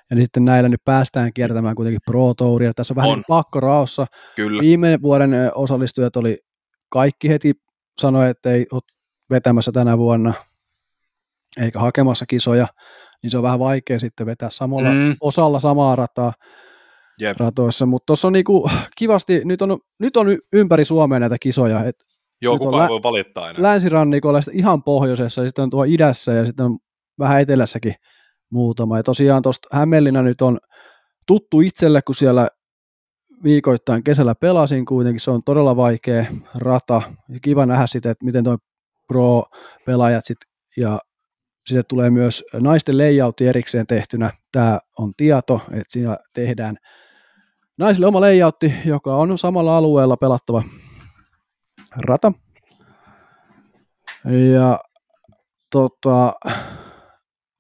S2: Ja niin sitten näillä nyt päästään kiertämään kuitenkin Pro Touria. Tässä on vähän niin pakkoraossa.
S1: Kyllä.
S2: Viime vuoden osallistujat oli kaikki heti sanoi, että ei ole vetämässä tänä vuonna eikä hakemassa kisoja, niin se on vähän vaikea sitten vetää samalla osalla samaa rataa ratoissa, mutta tuossa on niinku kivasti, nyt on ympäri Suomea näitä kisoja.
S1: Joo, kukaan voi valittaa enää.
S2: Länsirannikolla ihan pohjoisessa, ja sitten on tuo idässä, ja sitten on vähän etelässäkin muutama. Ja tosiaan tuosta Hämeenlinna nyt on tuttu itselle, kun siellä viikoittain kesällä pelasin kuitenkin, se on todella vaikea rata. Ja kiva nähdä sitä, että miten tuo pro-pelaajat sitten, ja sinne tulee myös naisten layoutti erikseen tehtynä. Tämä on tieto, että siinä tehdään naisille oma layoutti, joka on samalla alueella pelattava rata. Ja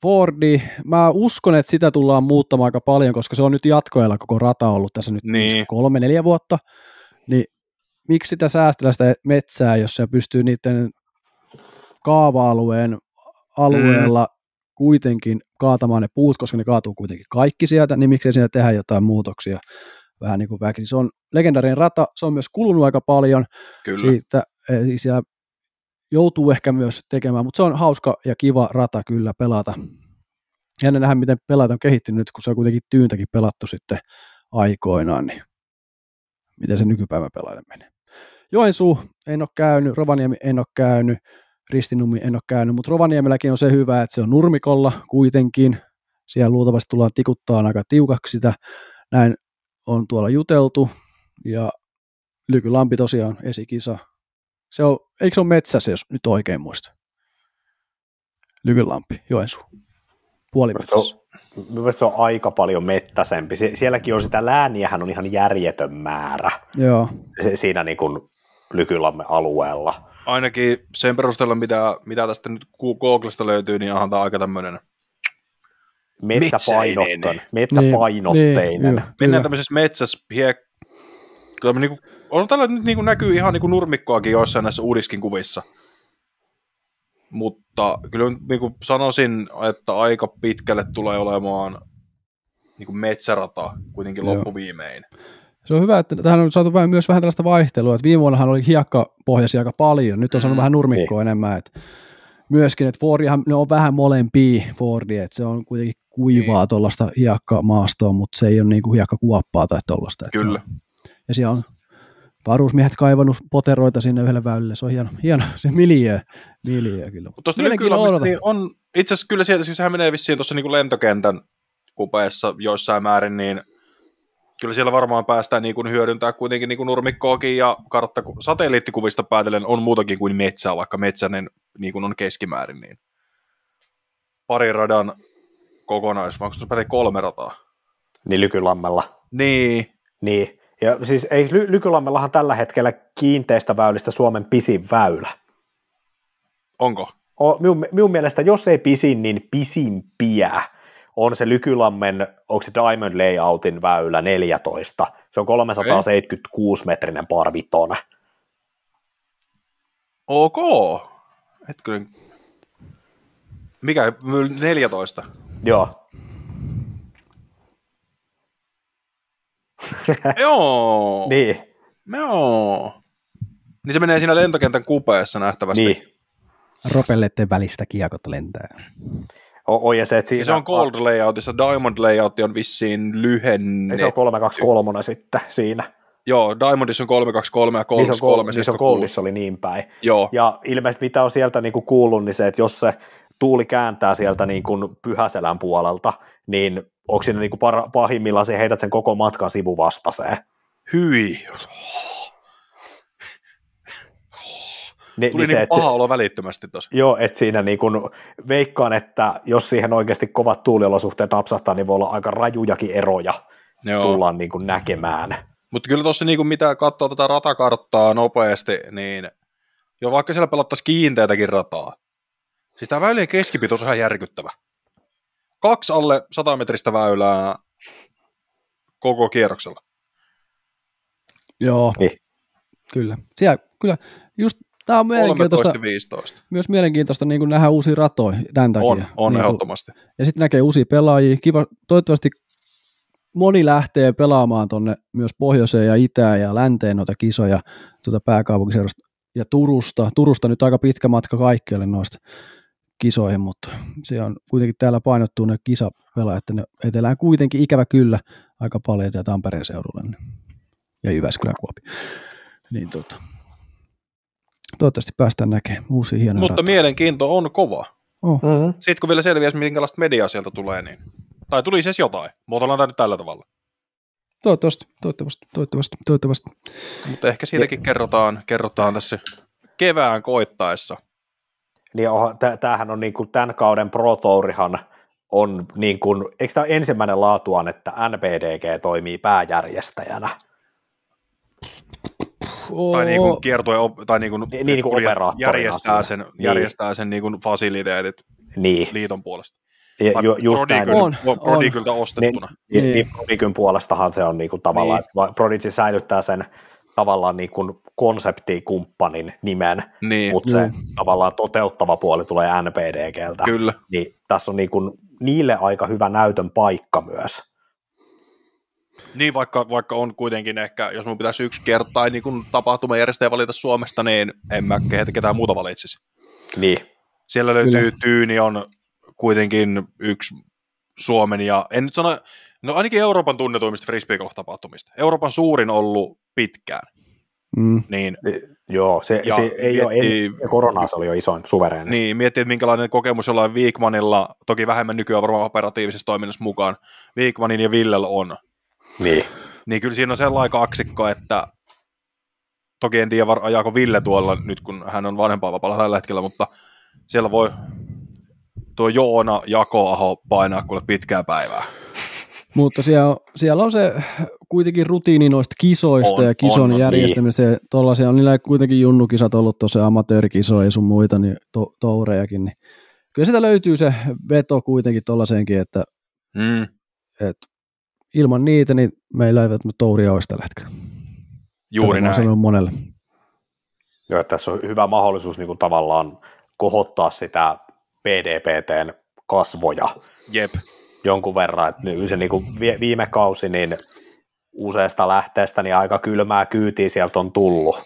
S2: Fordi, mä uskon, että sitä tullaan muuttamaan aika paljon, koska se on nyt jatkoajalla koko rata ollut tässä nyt 3-4 vuotta. Niin miksi sitä säästellä sitä metsää, jos se pystyy niiden kaava-alueen alueella kuitenkin kaatamaan ne puut, koska ne kaatuu kuitenkin kaikki sieltä, niin miksei siinä tehdä jotain muutoksia vähän niin kuin väkisin. Se on legendaarinen rata, se on myös kulunut aika paljon.
S1: Kyllä.
S2: Siitä siellä joutuu ehkä myös tekemään, mutta se on hauska ja kiva rata kyllä pelata. Jännä nähdä, miten pelaajat on kehittynyt nyt, kun se on kuitenkin tyyntäkin pelattu sitten aikoinaan, niin miten se nykypäivän pelaajalle menee. Joensuu en ole käynyt, Rovaniemi en ole käynyt, Ristinummi en ole käynyt, mutta Rovaniemelläkin on se hyvä, että se on nurmikolla kuitenkin. Siellä luultavasti tullaan tikuttaa aika tiukaksi sitä. Näin on tuolla juteltu. Ja Lykylampi tosiaan esikisa. Eikö se ole metsässä, jos nyt oikein muista? Lykylampi, Joensuu. Puolimetsässä.
S3: Mielestäni se on aika paljon mettäsempi. Sielläkin on sitä lääniähän on ihan järjetön määrä.
S2: Joo.
S3: Siinä niin kuin Lykylammen alueella.
S1: Ainakin sen perusteella, mitä tästä nyt Googlesta löytyy, niin onhan tämä aika tämmöinen
S3: metsäpainotteinen.
S2: Niin,
S1: mennään tämmöisessä metsässä, on tällä nyt niin kuin näkyy ihan niin kuin nurmikkoakin joissain näissä uudiskin kuvissa. Mutta kyllä niin kuin sanoisin, että aika pitkälle tulee olemaan niin kuin metsärata kuitenkin loppuviimein.
S2: Se on hyvä, että tähän on saatu myös vähän tällaista vaihtelua, että viime vuonnahan oli hiekkapohjaisia aika paljon, nyt on saanut vähän nurmikkoa enemmän, että myöskin, että Fordihan, ne on vähän molempia Fordia, että se on kuitenkin kuivaa tuollaista hiekkamaastoa, mutta se ei ole niin kuin hiekkakuoppaa tai tuollaista.
S1: Kyllä.
S2: Ja siellä on varusmiehet kaivannut poteroita sinne yhdelle väylille, se on hieno se miljöö kyllä.
S1: Mutta tuosta Lykylammista niin on, itse asiassa kyllä sieltä, siis sehän menee vissiin tuossa niin kuin lentokentän kupeessa joissain määrin, niin kyllä siellä varmaan päästään niin kuin hyödyntämään kuitenkin niin kuin nurmikkoakin ja satelliittikuvista päätellen on muutakin kuin metsää, vaikka metsäinen niin kuin on keskimäärin. Niin. Pari radan onko se pätee 3 rataa?
S3: Niin Lykylammella.
S1: Niin.
S3: Ja siis ei Lykylammellahan tällä hetkellä kiinteistä väylistä Suomen pisin väylä.
S1: Onko?
S3: Minun mielestä, jos ei pisin, niin pisimpiä on se Lykylammen, onko se Diamond Layoutin väylä 14. Se on 376-metrinen parvitona.
S1: Ok. Hetkinen. Mikä? 14?
S3: Joo.
S1: Joo.
S3: Niin.
S1: Joo. Niin se menee siinä lentokentän kupeessa nähtävästi.
S3: Niin.
S2: Propelleiden välistä kiekot lentää.
S3: Ja se, että siinä...
S1: Se on Gold Layoutissa, Diamond Layout on vissiin lyhenne.
S3: Se on 323 sitten siinä.
S1: Joo, Diamondissa on 323 ja Goldissa 376.
S3: Niin Goldissa oli niin päin.
S1: Joo.
S3: Ja ilmeisesti mitä on sieltä niinku kuullut, niin se, että jos se tuuli kääntää sieltä niinku Pyhäselän puolelta, niin onko siinä niinku pahimmillaan se heität sen koko matkan sivuvastaiseen.
S1: Hyi. Tuli niin paha olo välittömästi tuossa.
S3: Joo, että siinä niin kun veikkaan, että jos siihen oikeasti kovat tuuliolosuhteet napsahtaa, niin voi olla aika rajujakin eroja tullaan niin kun näkemään.
S1: Mutta kyllä tuossa niin mitä katsoo tätä ratakarttaa nopeasti, niin jo vaikka siellä pelattaisiin kiinteätäkin rataa. Siis tämä väylien keskipito on ihan järkyttävä. 2 alle 100 metristä väylää koko kierroksella.
S2: Joo, niin. Kyllä. Siellä, kyllä, just tämä on mielenkiintoista,
S1: 13-15.
S2: Myös mielenkiintoista niin nähdä uusia ratoja tämän takia.
S1: On
S2: niin
S1: ehdottomasti.
S2: Ja sitten näkee uusia pelaajia. Kiva, toivottavasti moni lähtee pelaamaan tuonne myös pohjoiseen ja itään ja länteen noita kisoja pääkaupunkiseudusta ja Turusta. Turusta nyt aika pitkä matka kaikkialle noista kisoihin, mutta se on kuitenkin täällä painottuu ne kisapelaajat, että ne etelään kuitenkin ikävä kyllä aika paljon ja Tampereen seudulle ja Jyväskylän Kuopi. Niin toivottavasti päästään näkemään uusia hienoja
S1: mutta
S2: ratoja.
S1: Mielenkiinto on kova.
S2: Mm-hmm.
S1: Sitten kun vielä selviäisi, minkälaista mediaa sieltä tulee, niin... tai tulisi edes jotain. Muotoillaan tämä nyt tällä tavalla.
S2: Toivottavasti.
S1: Mutta ehkä siitäkin kerrotaan tässä kevään koittaessa.
S3: Niin tämähän on niin kuin tämän kauden Pro Tourihan on niin kuin, eikö tämä ensimmäinen laatuaan, että NPDG toimii pääjärjestäjänä?
S1: Tai niin kuin kiertue, tai niin kuin järjestää sen niin kuin fasiliteetit liiton puolesta.
S3: Just
S1: Prodigyltä ostettuna.
S3: Niin Prodigyn puolestahan se on niin kuin tavallaan, että Prodigy säilyttää sen tavallaan niin kuin konseptikumppanin nimen, mutta se tavallaan toteuttava puoli tulee NPDGltä.
S1: Kyllä.
S3: Niin tässä on niin kuin niille aika hyvä näytön paikka myös.
S1: Niin, vaikka on kuitenkin ehkä, jos mun pitäisi yksi kertaa niin kun tapahtumajärjestäjä valita Suomesta, niin en mä ketään muuta valitsisi.
S3: Niin.
S1: Siellä löytyy Tyyni on kuitenkin yksi Suomen ja en nyt sano, no ainakin Euroopan tunnetuimmista frisbeegolf-tapahtumista. Euroopan suurin ollut pitkään. Niin.
S3: Joo, se ei ole, koronaa se oli jo isoin suvereenisti.
S1: Niin, miettii, että minkälainen kokemus jollain Wikmanilla, toki vähemmän nykyään varmaan operatiivisessa toiminnassa mukaan, Wikmanin ja Villel on.
S3: Niin
S1: Niin kyllä siinä on sellainen kaksikko, että toki en tiedä ajaako Ville tuolla nyt, kun hän on vanhempaa vapaalla tällä hetkellä, mutta siellä voi tuo Joona Jakoaho painaa kuule pitkää päivää.
S2: Mutta siellä on se kuitenkin rutiini noista kisoista ja kison järjestämistä. Niin. Tuollaisia on niillä kuitenkin junnukisat ollut tuossa amatöörikisoja ja sun muita niin tourejakin. Niin. Kyllä sitä löytyy se veto kuitenkin tuollaiseenkin, että ilman niitä niin meillä ei välttämättä touria olisi tällä hetkellä.
S1: Juuri näin.
S2: Sanon monelle.
S3: Joo, tässä on hyvä mahdollisuus niin kuin tavallaan kohottaa sitä PDPTn kasvoja.
S1: Jep.
S3: Jonkun verran, että se niin kuin viime kausi niin useasta lähteestä niin aika kylmää kyytiä sieltä on tullut.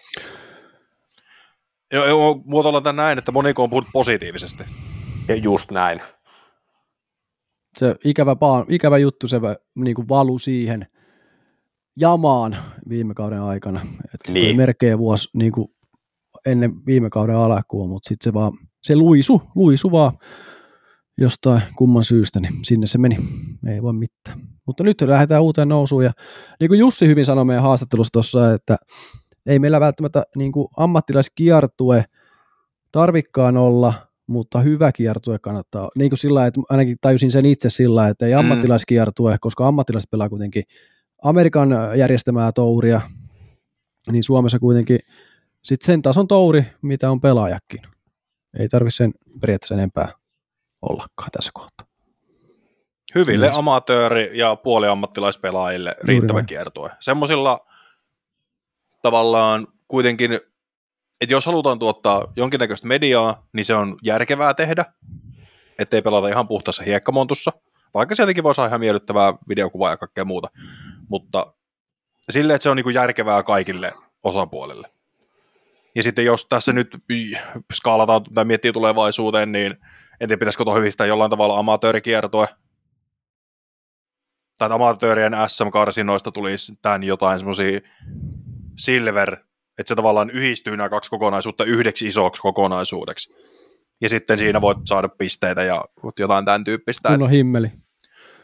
S1: Muotoillaan tämän näin, että moniko on puhunut positiivisesti.
S3: Ja just näin.
S2: Se ikävä juttu, se niin kuin valu siihen jamaan viime kauden aikana. Että niin. Tuli merkeä vuosi niin kuin ennen viime kauden alkuun, mutta sitten se luisu vaan jostain kumman syystä, niin sinne se meni. Ei voi mitään. Mutta nyt lähdetään uuteen nousuun, ja niin kuin Jussi hyvin sanoi meidän haastattelussa tuossa, että ei meillä välttämättä niin kuin ammattilaiskiertue tarvikkaan olla, mutta hyvä kiertue kannattaa. Niin kuin sillä, että ainakin tajusin sen itse sillä, että ei ammattilaiskiertue, koska ammattilaiset pelaa kuitenkin Amerikan järjestämää touria, niin Suomessa kuitenkin sitten sen tason touri, mitä on pelaajakin. Ei tarvitse sen periaatteessa enempää ollakaan tässä kohtaa.
S1: Hyville amatööri- ja puoliammattilaispelaajille riittävä kiertue. Semmoisilla tavallaan kuitenkin, että jos halutaan tuottaa jonkinnäköistä mediaa, niin se on järkevää tehdä, ettei pelata ihan puhtaassa hiekkamontussa, vaikka sieltäkin voi saada ihan miellyttävää videokuvaa ja kaikkea muuta, mutta silleen, että se on niin kuin järkevää kaikille osapuolille. Ja sitten jos tässä nyt skaalataan tai miettii tulevaisuuteen, niin en tiedä, pitäisikö tuohon yhdistää jollain tavalla amatöörikiertue, tai amatöörien SM-karsinoista tulisi tämän jotain semmoisia silver, että se tavallaan yhdistyy nämä kaksi kokonaisuutta yhdeksi isoksi kokonaisuudeksi. Ja sitten siinä voit saada pisteitä ja jotain tämän tyyppistä.
S2: Kunnon himmeli.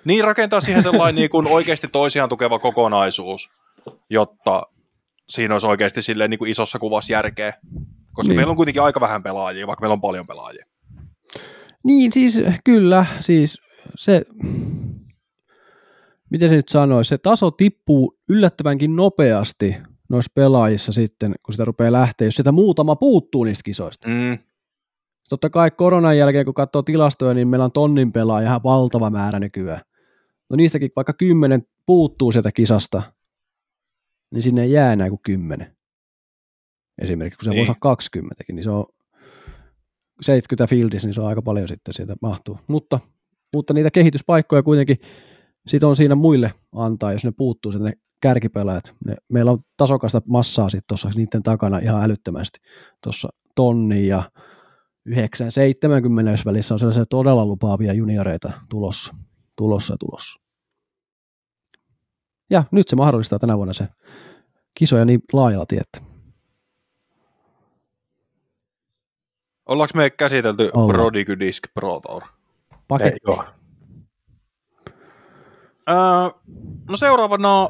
S1: Niin, rakentaa siihen sellainen niin kuin oikeasti toisiaan tukeva kokonaisuus, jotta siinä olisi oikeasti silleen niin kuin isossa kuvassa järkeä. Koska niin. Meillä on kuitenkin aika vähän pelaajia, vaikka meillä on paljon pelaajia.
S2: Niin, siis kyllä, siis se, miten se nyt sanoisi, se taso tippuu yllättävänkin nopeasti noissa pelaajissa sitten, kun sitä rupeaa lähteä, jos sitä muutama puuttuu niistä kisoista. Totta kai koronan jälkeen, kun katsoo tilastoja, niin meillä on tonnin pelaajia ihan valtava määrä nykyään. No niistäkin vaikka 10 puuttuu sieltä kisasta, niin sinne ei jää enää kuin 10. Esimerkiksi kun se voisi olla 20, niin se on 70 fieldissä, niin se on aika paljon sitten sieltä mahtuu. Mutta niitä kehityspaikkoja kuitenkin sit on siinä muille antaa, jos ne puuttuu sitten ne kärkipelaajat. Meillä on tasokasta massaa sitten tuossa niiden takana ihan älyttömästi. Tuossa tonni ja 9-70 välissä on sellaisia todella lupaavia junioreita tulossa. Ja nyt se mahdollistaa tänä vuonna se kisoja niin laajalti, että
S1: ollaanko me käsitelty Prodigy Disc Pro Tour?
S2: Paketti.
S3: Joo.
S1: No seuraavana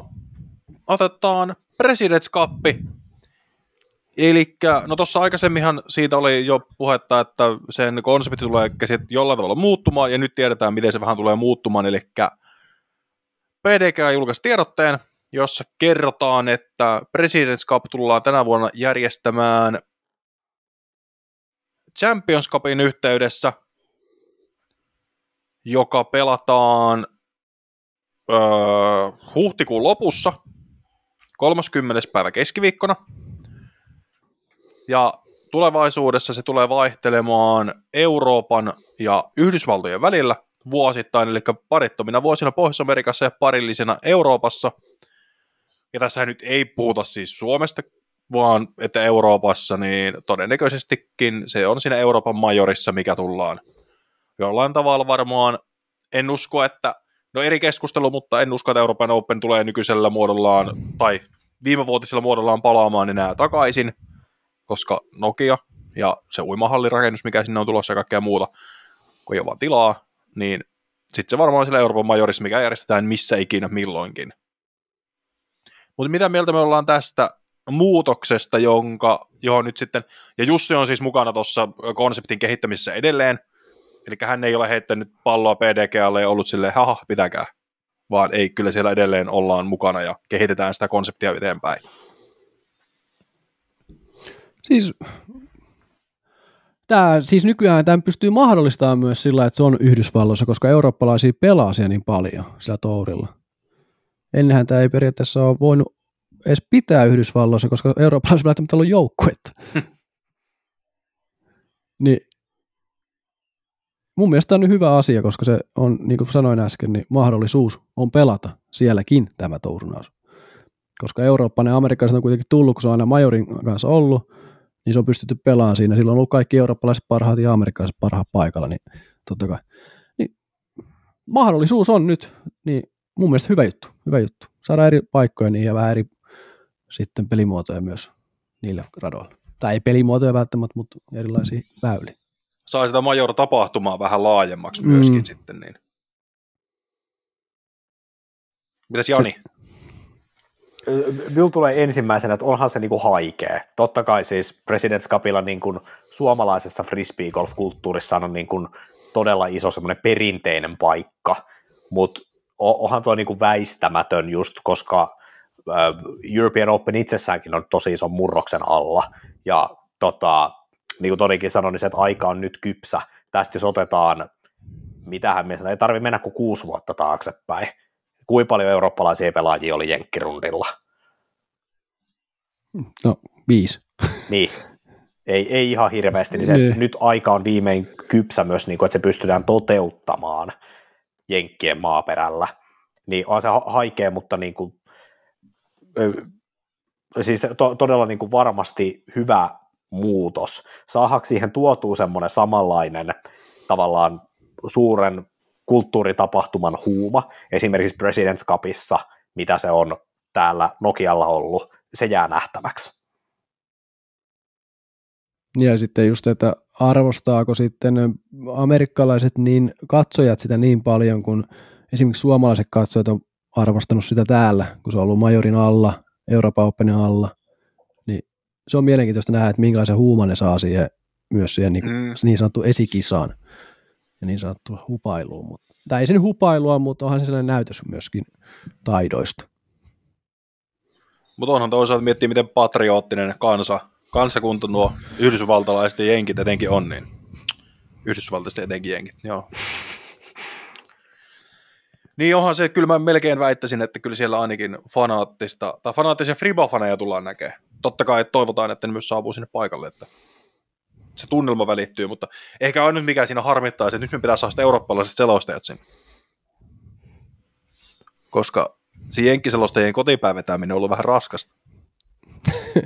S1: otetaan President's Cup. Elikkä, no tuossa aikaisemminhan siitä oli jo puhetta, että sen konsepti tulee jollain tavalla muuttumaan, ja nyt tiedetään, miten se vähän tulee muuttumaan, elikkä PDG julkaisi tiedotteen, jossa kerrotaan, että President's Cup tullaan tänä vuonna järjestämään Champions Cupin yhteydessä, joka pelataan huhtikuun lopussa, 30. päivä keskiviikkona. Ja tulevaisuudessa se tulee vaihtelemaan Euroopan ja Yhdysvaltojen välillä vuosittain, eli parittomina vuosina Pohjois-Amerikassa ja parillisena Euroopassa. Ja tässä nyt ei puhuta siis Suomesta, vaan että Euroopassa, niin todennäköisestikin se on siinä Euroopan majorissa, mikä tullaan jollain tavalla varmaan. En usko, että, no eri keskustelu, mutta en usko, että Euroopan Open tulee nykyisellä muodollaan, tai viimevuotisella muodollaan palaamaan enää takaisin, koska Nokia ja se uimahallirakennus, mikä sinne on tulossa ja kaikkea muuta, kun ei ole vaan tilaa, niin sitten se varmaan on siellä Euroopan majorissa, mikä järjestetään missä ikinä milloinkin. Mutta mitä mieltä me ollaan tästä muutoksesta, johon nyt sitten, ja Jussi on siis mukana tuossa konseptin kehittämisessä edelleen, eli hän ei ole heittänyt palloa PDGAlle ja ollut silleen, haha, pitäkää, vaan ei, kyllä siellä edelleen ollaan mukana ja kehitetään sitä konseptia eteenpäin.
S2: Siis nykyään tämän pystyy mahdollistamaan myös sillä, että se on Yhdysvalloissa, koska eurooppalaisia pelaa siellä niin paljon sillä tourilla. Ennenhän tämä ei periaatteessa ole voinut edes pitää Yhdysvalloissa, koska eurooppalaisilla ei välttämättä ollut joukkuetta. Niin, mun mielestä on hyvä asia, koska se on, niin kuin sanoin äsken, niin mahdollisuus on pelata sielläkin tämä tournaus. Koska eurooppalainen ja amerikkalaiset on kuitenkin tullut, kun se on aina majorin kanssa ollut, niin se on pystytty pelaamaan siinä. Silloin on ollut kaikki eurooppalaiset parhaat ja amerikkalaiset parhaat paikalla, niin totta kai. Niin, mahdollisuus on nyt, niin mun mielestä hyvä juttu. Saadaan eri paikkoja niin ja vähän eri sitten pelimuotoja myös niillä radoilla. Tai ei pelimuotoja välttämättä, mutta erilaisia väyliä.
S1: Saa sitä major-tapahtumaa vähän laajemmaksi myöskin sitten. Niin. Mitäs Jani?
S3: Minulla tulee ensimmäisenä, että onhan se niinku haikea. Totta kai siis Presidents Cupilla niinku suomalaisessa frisbee-golf-kulttuurissa on niinku todella iso semmoinen perinteinen paikka, mutta onhan tuo niinku väistämätön just, koska European Open itsessäänkin on tosi ison murroksen alla, ja niin kuin Tonikin sanoi, niin se, että aika on nyt kypsä. Tästä jos otetaan, mitähän me sanoo, ei tarvitse mennä kuin 6 vuotta taaksepäin. Kuinka paljon eurooppalaisia pelaajia oli jenkkirundilla?
S2: No, 5.
S3: Niin, ei ihan hirveästi. Niin se, että nyt aika on viimein kypsä myös, niin kuin, että se pystytään toteuttamaan jenkkien maaperällä. Niin on se haikea, mutta niin kuin, siis todella niin kuin varmasti hyvä muutos. Saadaanko siihen tuotua semmoinen samanlainen tavallaan suuren kulttuuritapahtuman huuma, esimerkiksi Presidents Cupissa, mitä se on täällä Nokialla ollut, se jää nähtäväksi.
S2: Ja sitten just, että arvostaako sitten amerikkalaiset niin katsojat sitä niin paljon, kun esimerkiksi suomalaiset katsojat on arvostanut sitä täällä, kun se on ollut majorin alla, Euroopan Openin alla, niin se on mielenkiintoista nähdä, että minkälaisen huuman ne saa siihen, myös siihen niin sanottu esikisaan ja niin sanottu hupailuun. Tai ei se nyt hupailua, mutta onhan se sellainen näytös myöskin taidoista.
S1: Mutta onhan toisaalta miettiä, miten patriottinen kansakunta nuo yhdysvaltalaiset ja jenkit etenkin on, niin yhdysvaltalaiset ja etenkin jenkit, joo. Niin onhan se, kyllä mä melkein väittäisin, että kyllä siellä ainakin fanaattisia Friba-faneja tullaan näkemään. Totta kai toivotaan, että ne myös saapuu sinne paikalle, että se tunnelma välittyy, mutta ehkä ainut mikä siinä harmittaa, että nyt me pitää saada sitä eurooppalaiset selostajat sinne. Koska se jenkkiselostajien kotipäin vetäminen on ollut vähän raskasta.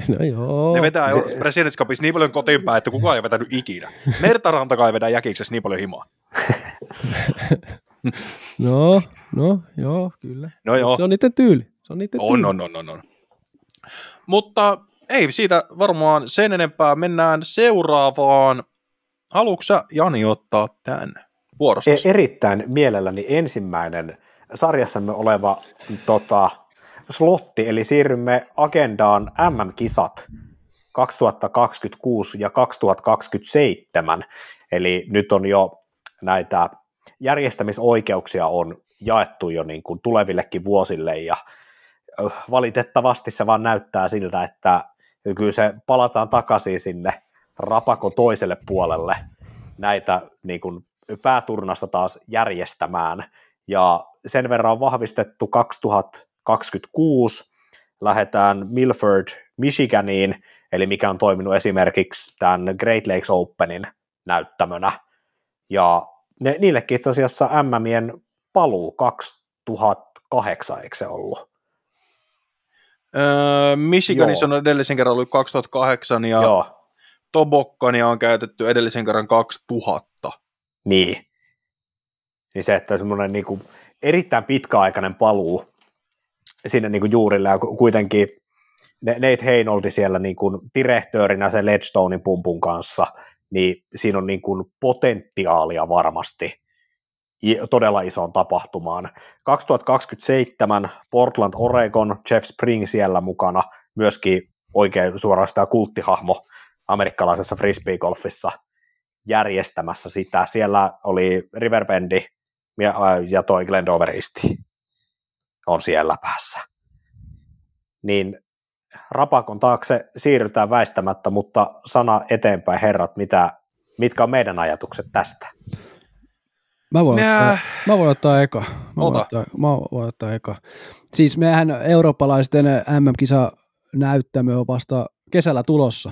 S2: No joo.
S1: Ne vetää Presidents Cupissa niin paljon kotiinpäin, että kukaan ei vetänyt ikinä. Mertarantakaan ei vedä jäkiksessä niin paljon himaa.
S2: No, joo, kyllä.
S1: No joo.
S2: Se on niiden tyyli.
S1: On. Mutta ei siitä varmaan sen enempää. Mennään seuraavaan. Haluatko sä, Jani, ottaa tämän vuorosta?
S3: Erittäin mielelläni ensimmäinen sarjassamme oleva slotti, eli siirrymme agendaan MM-kisat 2026 ja 2027, eli nyt on jo näitä järjestämisoikeuksia on jaettu jo niin kuin tulevillekin vuosille, ja valitettavasti se vaan näyttää siltä, että kyllä se palataan takaisin sinne rapakon toiselle puolelle näitä niin kuin pääturnasta taas järjestämään, ja sen verran on vahvistettu 2026, lähdetään Milford, Michiganiin, eli mikä on toiminut esimerkiksi tämän Great Lakes Openin näyttämönä, ja niillekin itse asiassa MMien paluu 2008, eikö se ollut?
S1: Michiganissa on edellisen kerran ollut 2008, ja Tobokkania on käytetty edellisen kerran 2000.
S3: Niin se, että semmoinen niin kuin erittäin pitkäaikainen paluu sinne niin kuin juurille, ja kuitenkin Nate Heinoldi siellä niin kuin direhtöörinä sen Ledgestonein pumpun kanssa, niin siinä on niin kuin potentiaalia varmasti todella isoon tapahtumaan. 2027 Portland, Oregon, Jeff Spring siellä mukana, myöskin oikein suorastaan kulttihahmo amerikkalaisessa frisbeegolfissa järjestämässä sitä. Siellä oli Riverbendi ja toi Glendoveristi on siellä päässä. Niin rapakon taakse siirrytään väistämättä, mutta sana eteenpäin, herrat, mitkä on meidän ajatukset tästä?
S2: Mä voin ottaa eka. Mä voin ottaa eka. Siis mehän eurooppalaisten MM-kisa-näyttämö on vasta kesällä tulossa.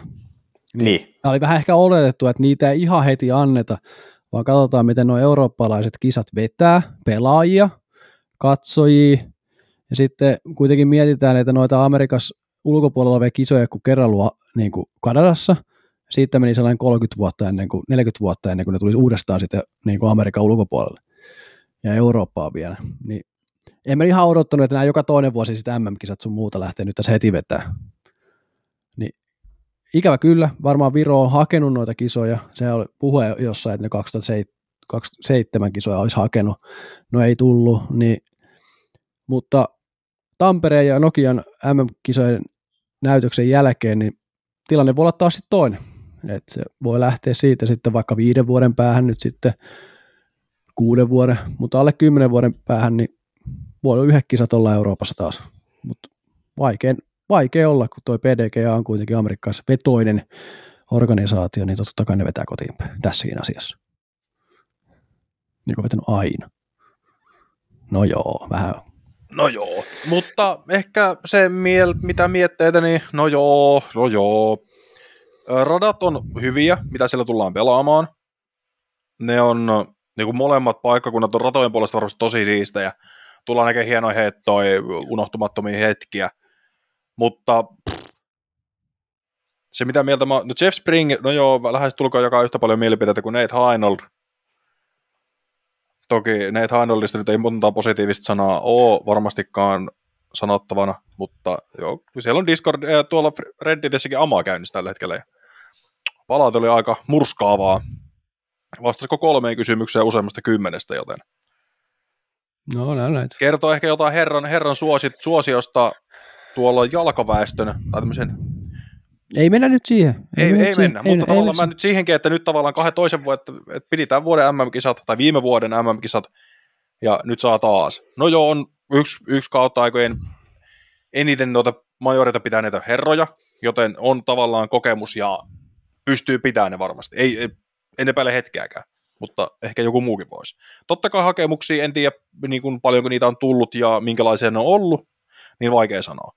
S3: Niin.
S2: Tämä oli vähän ehkä oletettu, että niitä ei ihan heti anneta, vaan katsotaan, miten nuo eurooppalaiset kisat vetää, pelaajia, katsojia, ja sitten kuitenkin mietitään, että noita Amerikassa ulkopuolella olevia kisoja, kun kerran luo niin kuin Kanadassa, siitä meni sellainen 40 vuotta ennen kuin ne tulisi uudestaan sitten niin kuin Amerikan ulkopuolelle ja Eurooppaa vielä. Niin en mä ihan odottanut, että nämä joka toinen vuosi sitten MM-kisat sun muuta lähtee nyt tässä heti vetää. Niin ikävä kyllä, varmaan Viro on hakenut noita kisoja. Se oli puhe jossain, että ne 2007 kisoja olisi hakenut. No ei tullut, niin, mutta Tampereen ja Nokian MM-kisojen näytöksen jälkeen niin tilanne voi olla taas sitten toinen. Että se voi lähteä siitä sitten vaikka 5 vuoden päähän nyt sitten 6 vuoden, mutta alle 10 vuoden päähän niin voi yhdet kisat olla Euroopassa taas. Mutta vaikea olla, kun toi PDGA on kuitenkin Amerikassa vetoinen organisaatio, niin totta kai ne vetää kotiin päin tässäkin asiassa. Niin kuin vetänyt aina. No joo, vähän.
S1: No joo, mutta ehkä se, mitä mietteitä, niin no joo. Radat on hyviä, mitä siellä tullaan pelaamaan. Ne on, niin kuin molemmat paikkakunnat on ratojen puolesta varmasti tosi siistejä. Tullaan näkemään hienoja heittoja, unohtumattomia hetkiä. Mutta se mitä mieltä no Jeff Spring, no joo, lähes tulkoon jakaa yhtä paljon mielipiteitä kuin Nate Heinold. Toki Nate Heinoldista nyt ei montaa positiivista sanaa ole varmastikaan sanottavana, mutta joo, siellä on Discord, tuolla Redditissäkin amaa käynnissä tällä hetkellä. Palaute oli aika murskaavaa. Vastasiko 3 kysymykseen useammasta 10, joten
S2: no näitä.
S1: Kertoo ehkä jotain herran suosiosta tuolla jalkaväestön tai tämmöisen.
S2: Ei mennä nyt siihen.
S1: Ei mennä, mutta tavallaan mä nyt siihenkin, että nyt tavallaan toisen vuoden, että pidetään vuoden MM-kisat tai viime vuoden MM-kisat ja nyt saa taas. No joo, on yksi kautta aikojen eniten noita majoreita pitäneitä herroja, joten on tavallaan kokemus ja pystyy pitämään ne varmasti. En epäile hetkeäkään, mutta ehkä joku muukin voisi. Totta kai hakemuksia, en tiedä niin kuin paljonko niitä on tullut ja minkälaisia ne on ollut, niin vaikea sanoa.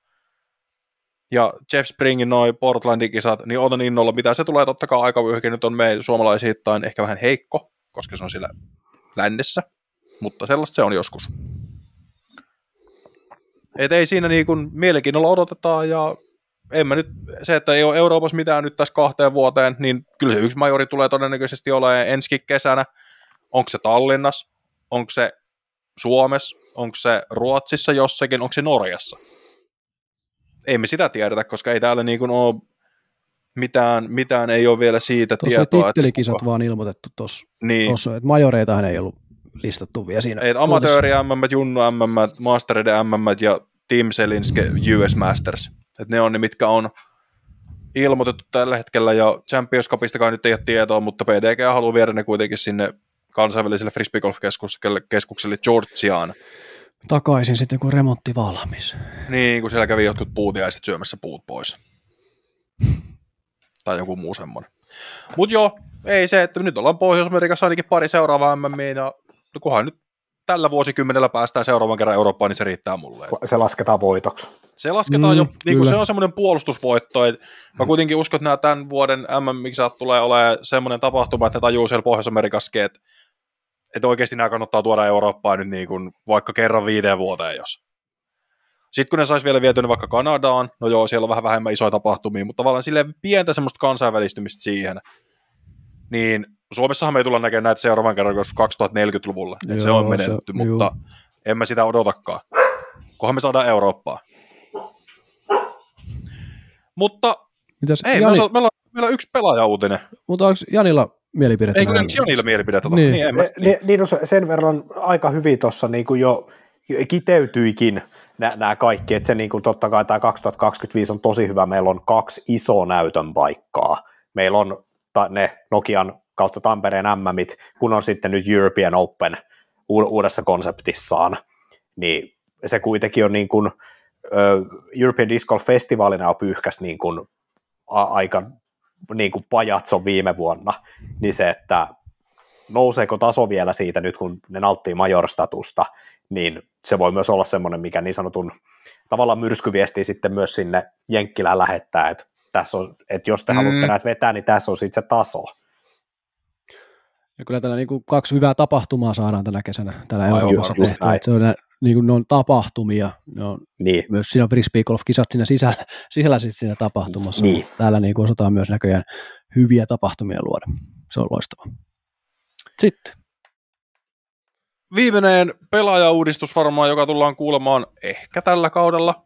S1: Ja Jeff Springin noi Portlandin kisat, niin odotan innolla, mitä se tulee totta kai aikavyöhyke, nyt on meidän suomalaisittain ehkä vähän heikko, koska se on siellä lännessä, mutta sellaista se on joskus. Et ei siinä niin kuin mielenkiinnolla odotetaan, ja en mä nyt, se, että ei ole Euroopassa mitään nyt tässä 2 vuoteen, niin kyllä se yksi majori tulee todennäköisesti olemaan ensi kesänä. Onko se Tallinnassa, onko se Suomessa, onko se Ruotsissa jossakin, onko se Norjassa? Ei me sitä tiedetä, koska ei täällä niin kuin ole mitään ei ole vielä siitä
S2: tietoa.
S1: Tuossa
S2: ei tittelikisat vaan ilmoitettu tuossa.
S1: Niin.
S2: Että majoreitahan ei ollut listattu vielä siinä.
S1: Ei, amatööri MM, Junnu MM, Mastereiden MM ja Team Selinske US Masters. Et ne on ne, mitkä on ilmoitettu tällä hetkellä, ja Champions Cupistakaan nyt ei ole tietoa, mutta PDG haluaa viedä ne kuitenkin sinne kansainväliselle frisbeegolf-keskukselle Georgiaan.
S2: Takaisin sitten, kun remontti valmis.
S1: Niin, kun siellä kävi jotkut puutiaiset syömässä puut pois. Tai joku muu semmoinen. Mut joo, ei se, että nyt ollaan Pohjois-Amerikassa ainakin pari seuraavaa MMiä, ja kunhan nyt tällä vuosikymmenellä päästään seuraavan kerran Eurooppaan, niin se riittää mulle.
S3: Se lasketaan voitoksi.
S1: Se lasketaan jo, niin kuin se on semmoinen puolustusvoitto, että mä kuitenkin uskon, että nämä tämän vuoden MM-kisat tulee olemaan semmoinen tapahtuma, että ne tajuu siellä Pohjois-Amerikassakin, että oikeasti nämä kannattaa tuoda Eurooppaan nyt niin kuin vaikka kerran 5 vuoteen, jos. Sitten kun ne sais vielä vietyä vaikka Kanadaan, no joo, siellä on vähän vähemmän isoja tapahtumia, mutta tavallaan silleen pientä semmoista kansainvälistymistä siihen, niin Suomessahan me ei tulla näkemään näitä seuraavan kerran 2040-luvulla, että se on menetetty, mutta en mä sitä odotakaan. Kunhan me saadaan Eurooppaan. Mutta
S2: mitäs,
S1: ei,
S2: Jani,
S1: meillä on yksi pelaaja-uutinen.
S2: Mutta onko Janilla mielipidettä?
S1: Eikö Janilla mielipidettä?
S2: Niin.
S3: Niin, sen verran aika hyvin tuossa niin kuin jo kiteytyikin, nämä kaikki, että se niin kuin, totta kai tämä 2025 on tosi hyvä, meillä on 2 isoa näytön paikkaa, meillä on ne Nokian kautta Tampereen MMit, kun on sitten nyt European Open uudessa konseptissaan, niin se kuitenkin on niin kuin, European Disc Golf Festivalina on pyyhkäs niin kuin aika niin kuin pajatson viime vuonna, niin se, että nouseeko taso vielä siitä nyt, kun ne nauttii major-statusta, niin se voi myös olla semmoinen, mikä niin sanotun tavallaan myrskyviestiä sitten myös sinne Jenkkilään lähettää, että tässä on, että jos te haluatte näitä vetää, niin tässä on sitten se taso.
S2: Ja kyllä tällä niin kuin 2 hyvää tapahtumaa saadaan tänä kesänä täällä Euroopassa tehtyä. Se on, niin kuin ne on tapahtumia, ne on
S3: niin.
S2: Myös siinä on frisbee golf-kisat siinä sisällä sitten siinä tapahtumassa.
S3: Niin.
S2: Täällä niin kuin osataan myös näköjään hyviä tapahtumia luoda. Se on loistavaa. Sitten.
S1: Viimeinen pelaajauudistus varmaan, joka tullaan kuulemaan ehkä tällä kaudella,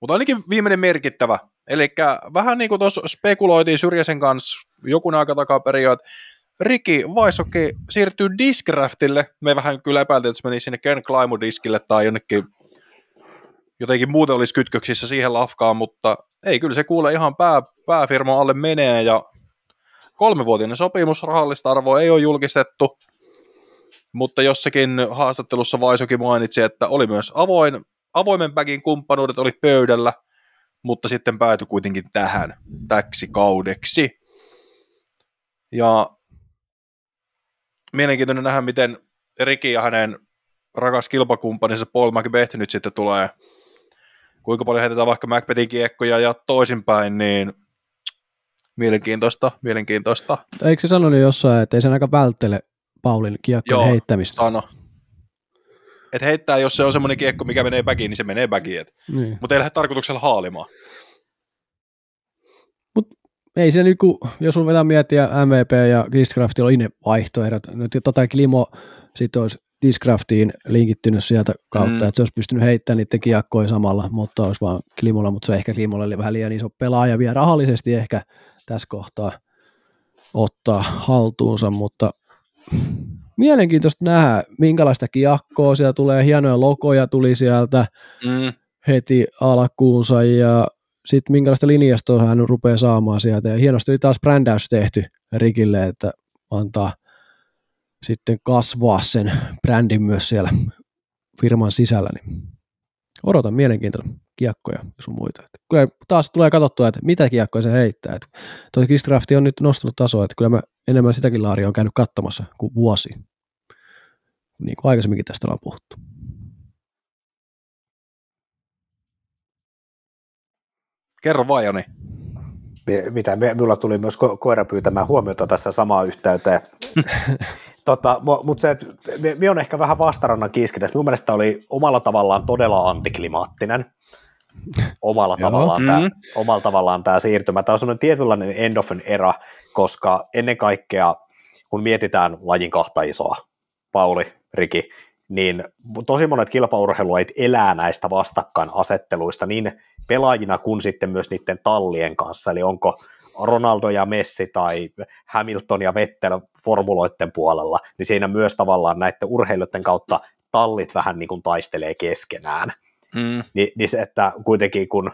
S1: mutta ainakin viimeinen merkittävä. Eli vähän niin kuin tuossa spekuloitiin Syrjäsen kanssa joku aika takaperin, että Ricky Vaisokki siirtyy Discraftille. Me vähän kyllä epäiltiin, että se meni sinne Ken Climo-diskille tai jonnekin jotenkin muuten olisi kytköksissä siihen lafkaan, mutta ei, kyllä se kuule ihan pääfirman alle menee ja 3-vuotinen sopimus, rahallista arvoa ei ole julkistettu, mutta jossakin haastattelussa Vaisoki mainitsi, että oli myös avoimen backin kumppanuudet oli pöydällä, mutta sitten päätyi kuitenkin täksi kaudeksi. Ja mielenkiintoinen nähdä, miten Ricky ja hänen rakas kilpakumppaninsa Paul Macbeth nyt sitten tulee, kuinka paljon heitetään vaikka Macbethin kiekkoja ja toisinpäin, niin mielenkiintoista.
S2: Eikö se sanonut jossain, että ei sen aika välttele Paulin kiekkojen heittämistä?
S1: Sano. Että heittää, jos se on semmoinen kiekko, mikä menee backiin, niin se menee backiin. Niin. Mutta ei lähde tarkoituksella haalimaan.
S2: Mut ei se nyt, jos on vetää miettiä MVP ja Discraftilla on ne vaihtoehdot. Nyt Klimo sitten olisi Discraftiin linkittynyt sieltä kautta, että se olisi pystynyt heittämään niiden kiekkoja samalla, mutta olisi vaan Klimolla, mutta se on ehkä Klimolle vähän liian iso pelaaja vielä rahallisesti ehkä tässä kohtaa ottaa haltuunsa, mutta mielenkiintoista nähdä, minkälaista kiekkoa siellä tulee, hienoja logoja tuli sieltä heti alkuunsa ja sitten minkälaista linjastoa hän rupeaa saamaan sieltä ja hienosti oli taas brändäys tehty Rikille, että antaa sitten kasvaa sen brändin myös siellä firman sisällä, niin odotan mielenkiintoista kiekkoja ja sun muita. Kyllä taas tulee katsottua, että mitä kiekkoja se heittää. Tuo Discraft on nyt nostanut tasoa, että kyllä mä enemmän sitäkin laaria on käynyt katsomassa kuin vuosi. Niin kuin aikaisemminkin tästä ollaan puhuttu.
S3: Kerro vaan, Joni. Minulla tuli myös koira pyytämään huomiota tässä samaan yhteyteen. Mutta se, että minä on ehkä vähän vastarannan kiiski tässä. Minun mielestä oli omalla tavallaan todella antiklimaattinen. Omalla tavallaan tämä siirtymä. Tämä on sellainen tietynlainen end of an era, koska ennen kaikkea, kun mietitään lajin 2 isoa, Pauli, Riki, niin tosi monet kilpaurheilulajit elää näistä vastakkainasetteluista niin pelaajina kuin sitten myös niiden tallien kanssa, eli onko Ronaldo ja Messi tai Hamilton ja Vettel formuloiden puolella, niin siinä myös tavallaan näiden urheilijoiden kautta tallit vähän niin kuin taistelee keskenään. Niin se, että kuitenkin kun